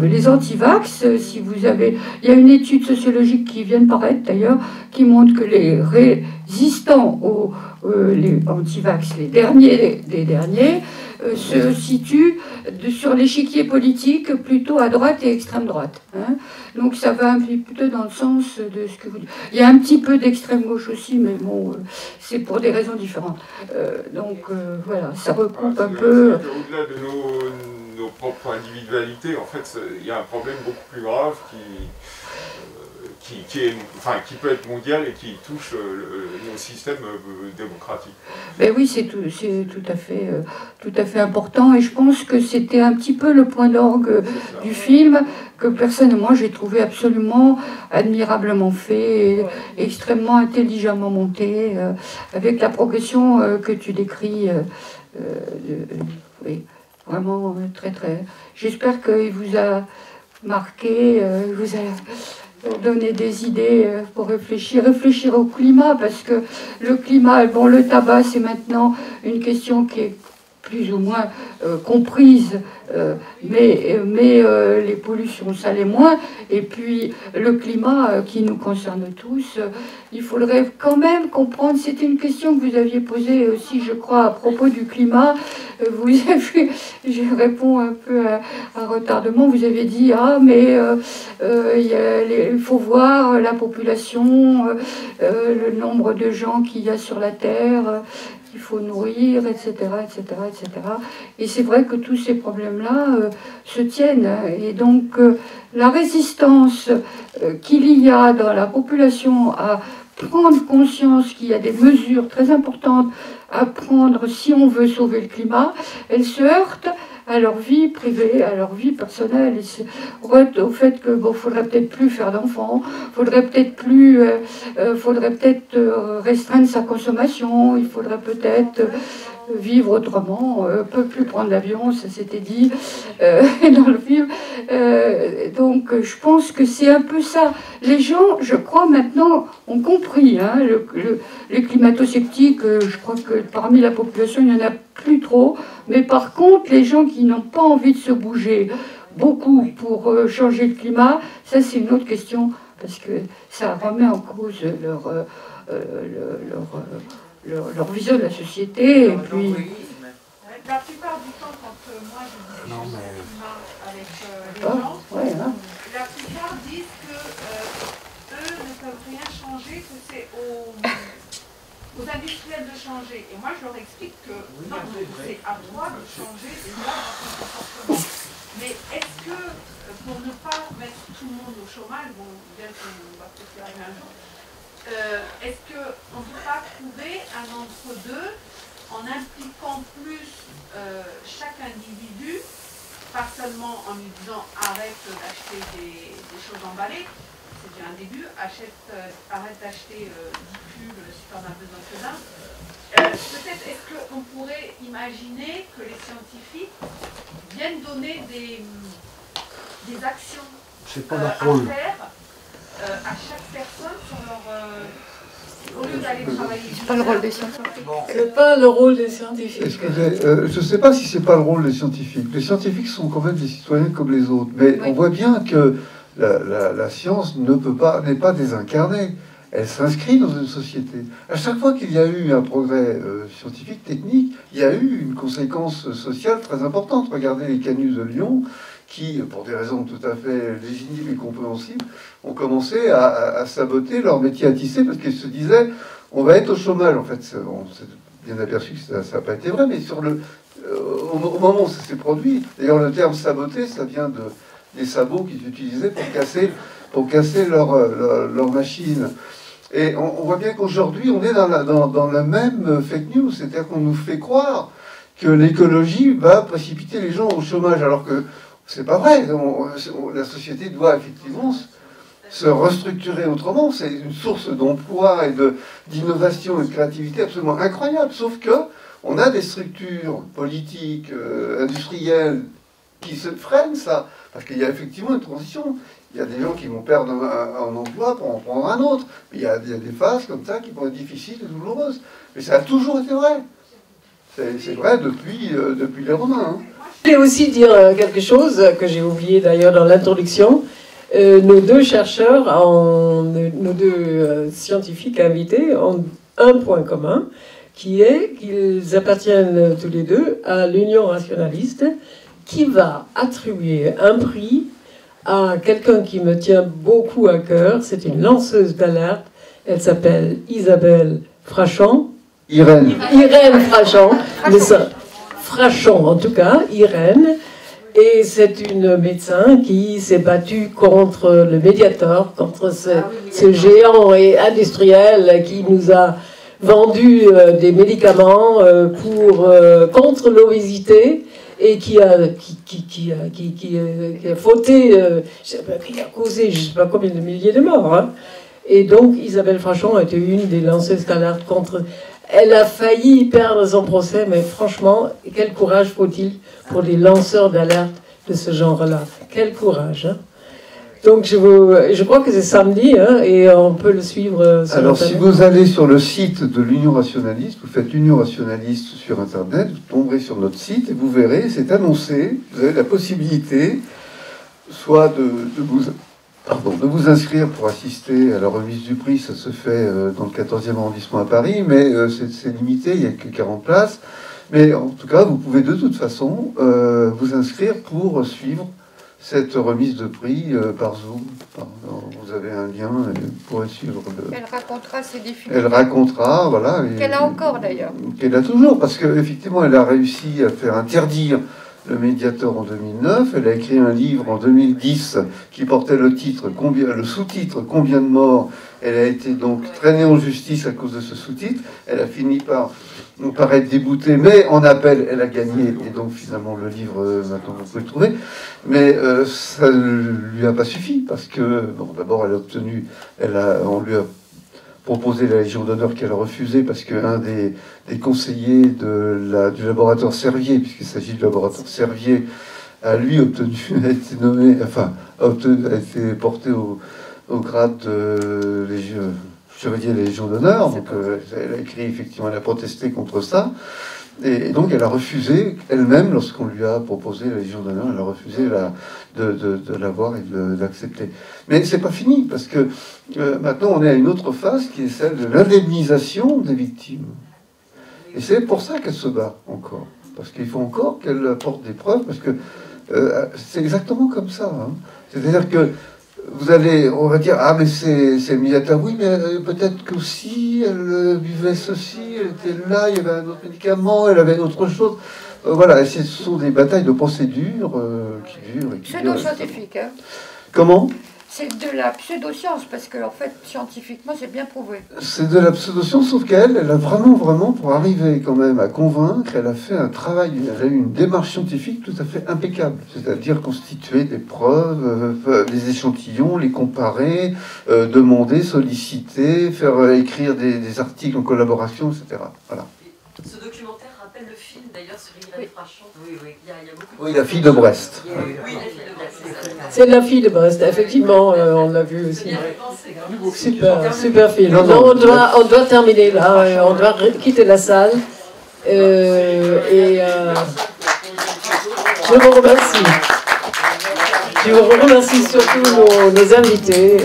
Les antivax, si vous avez... Il y a une étude sociologique qui vient de paraître d'ailleurs, qui montre que les résistants aux les antivax, les derniers des derniers, se situent sur l'échiquier politique plutôt à droite et extrême droite. Hein. Donc ça va un petit peu dans le sens de ce que vous dites. Il y a un petit peu d'extrême gauche aussi, mais bon, c'est pour des raisons différentes. Voilà, ça recoupe un peu... Au-delà de nos propres individualités, en fait, il y a un problème beaucoup plus grave qui peut être mondial et qui touche nos systèmes démocratiques. Ben oui, c'est tout à fait important, et je pense que c'était un petit peu le point d'orgue du film, que personnellement j'ai trouvé absolument admirablement fait, et extrêmement intelligemment monté, avec la progression que tu décris. Oui, vraiment très très... J'espère qu'il vous a marqué, vous a donné des idées pour réfléchir au climat, parce que le climat, bon, le tabac, c'est maintenant une question qui est plus ou moins comprise, mais les pollutions, ça l'est moins. Et puis le climat qui nous concerne tous, il faudrait quand même comprendre, c'était une question que vous aviez posée aussi, je crois, à propos du climat. Vous avez, je réponds un peu à retardement, vous avez dit, ah mais il faut voir la population, le nombre de gens qu'il y a sur la Terre, il faut nourrir, etc., etc., etc. Et c'est vrai que tous ces problèmes-là se tiennent. Et donc, la résistance qu'il y a dans la population à prendre conscience qu'il y a des mesures très importantes à prendre si on veut sauver le climat, elle se heurte à leur vie privée, à leur vie personnelle, au fait que bon, faudrait peut-être plus faire d'enfants, faudrait peut-être restreindre sa consommation, il faudrait peut-être vivre autrement, peut plus prendre l'avion, ça s'était dit dans le film. Donc je pense que c'est un peu ça. Les gens, je crois maintenant, ont compris. Hein, les climato-sceptiques, je crois que parmi la population, il n'y en a plus trop. Mais par contre, les gens qui n'ont pas envie de se bouger beaucoup pour changer le climat, ça c'est une autre question, parce que ça remet en cause leur vision de la société. Et puis... La plupart du temps, quand moi je discute avec les gens, la plupart disent que eux ne peuvent rien changer, que c'est aux industriels de changer. Et moi je leur explique que non, c'est à toi de changer déjà dans ton comportement. Mais est-ce que, pour ne pas mettre tout le monde au chômage, bon, bien qu'on va peut-être y arriver un jour, est-ce qu'on ne peut pas trouver un entre-deux en impliquant plus chaque individu, pas seulement en lui disant arrête d'acheter des choses emballées, c'est déjà un début, arrête d'acheter 10 pulls si tu en as besoin que d'un. Peut-être est-ce qu'on pourrait imaginer que les scientifiques viennent donner des actions à faire à chaque personne sur leur... au lieu d'aller travailler... C'est pas le rôle des scientifiques. C'est pas le rôle des scientifiques. Excusez, je ne sais pas si c'est pas le rôle des scientifiques. Les scientifiques sont quand même des citoyens comme les autres. Mais on voit bien que la science n'est pas désincarnée. Elle s'inscrit dans une société. À chaque fois qu'il y a eu un progrès scientifique, technique, il y a eu une conséquence sociale très importante. Regardez les canuts de Lyon. qui, pour des raisons tout à fait légitimes et compréhensibles, ont commencé à saboter leur métier à tisser parce qu'ils se disaient on va être au chômage. En fait, on s'est bien aperçu que ça n'a pas été vrai, mais au moment où ça s'est produit, d'ailleurs le terme saboter, ça vient des sabots qu'ils utilisaient pour casser leur machine. Et on voit bien qu'aujourd'hui, on est dans la même fake news, c'est-à-dire qu'on nous fait croire que l'écologie va précipiter les gens au chômage, alors que c'est pas vrai. La société doit effectivement se restructurer autrement. C'est une source d'emploi et d'innovation et de créativité absolument incroyable, sauf que on a des structures politiques, industrielles, qui se freinent ça, parce qu'il y a effectivement une transition. Il y a des gens qui vont perdre un emploi pour en prendre un autre. Mais il y a des phases comme ça qui vont être difficiles et douloureuses. Mais ça a toujours été vrai. C'est vrai depuis les Romains. Hein. Je voulais aussi dire quelque chose que j'ai oublié d'ailleurs dans l'introduction. Nos deux chercheurs, nos deux scientifiques invités ont un point commun, qui est qu'ils appartiennent tous les deux à l'Union rationaliste, qui va attribuer un prix à quelqu'un qui me tient beaucoup à cœur. C'est une lanceuse d'alerte. Elle s'appelle Isabelle Frachon. Irène Frachon. Mais ça, Frachon, en tout cas, Irène. Et c'est une médecin qui s'est battue contre le Mediator, contre ce géant et industriel qui nous a vendu des médicaments contre l'obésité et qui a fauté, qui a causé je ne sais pas combien de milliers de morts. Hein. Et donc Isabelle Frachon a été une des lanceuses d'alerte contre... Elle a failli perdre son procès, mais franchement, quel courage faut-il pour les lanceurs d'alerte de ce genre-là. Quel courage. Hein. Donc je crois que c'est samedi, hein, et on peut le suivre sur Alors Internet. si vous allez sur le site de l'Union rationaliste, vous faites Union rationaliste sur Internet, vous tomberez sur notre site et vous verrez, c'est annoncé, vous avez la possibilité soit de vous inscrire pour assister à la remise du prix. Ça se fait dans le 14e arrondissement à Paris, mais c'est limité, il n'y a que 40 places. Mais en tout cas, vous pouvez de toute façon vous inscrire pour suivre cette remise de prix par Zoom. Vous avez un lien, vous pourrez suivre. Elle racontera ses difficultés. Elle racontera, voilà. Qu'elle a encore d'ailleurs. Qu'elle a toujours, parce qu'effectivement, elle a réussi à faire interdire le Mediator en 2009. Elle a écrit un livre en 2010 qui portait le sous-titre « Combien de morts ?» Elle a été donc traînée en justice à cause de ce sous-titre. Elle a fini par nous paraître déboutée, mais en appel, elle a gagné. Et donc, finalement, le livre, maintenant, vous pouvez le trouver. Mais ça ne lui a pas suffi, parce que, bon, d'abord, on lui a proposé la Légion d'honneur qu'elle a refusée, parce qu'un des conseillers du laboratoire Servier, puisqu'il s'agit du laboratoire Servier, a lui obtenu, a été nommé, enfin, a été porté au grade de chevalier de la Légion d'honneur. Donc elle a écrit, effectivement, elle a protesté contre ça. Et donc elle a refusé elle-même, lorsqu'on lui a proposé la Légion d'honneur, elle a refusé de l'avoir et de l'accepter. Mais c'est pas fini, parce que maintenant on est à une autre phase qui est celle de l'indemnisation des victimes. Et c'est pour ça qu'elle se bat encore. Parce qu'il faut encore qu'elle apporte des preuves, parce que c'est exactement comme ça. Hein. C'est-à-dire que on va dire, ah mais c'est le Mediator, oui, mais peut-être qu'aussi elle buvait ceci, elle était là, il y avait un autre médicament, elle avait autre chose. Voilà, et ce sont des batailles de procédures qui durent. Pseudo-scientifique, hein. Comment ? C'est de la pseudo-science, parce que en fait, scientifiquement, c'est bien prouvé. C'est de la pseudo-science, sauf qu'elle a vraiment, pour arriver quand même à convaincre, elle a fait un travail, elle a eu une démarche scientifique tout à fait impeccable. C'est-à-dire constituer des preuves, des échantillons, les comparer, demander, solliciter, faire écrire des articles en collaboration, etc. Voilà. Ce documentaire rappelle le film d'ailleurs sur Irène Frachon. Oui, oui. Il y a beaucoup Oui, la fille de Brest. Oui, la fille de Brest, c'est ça. C'est la fille de Brest, effectivement, on l'a vu aussi. Super film. Non, on doit terminer là, on doit quitter la salle. Je vous remercie. Je vous remercie surtout nos invités.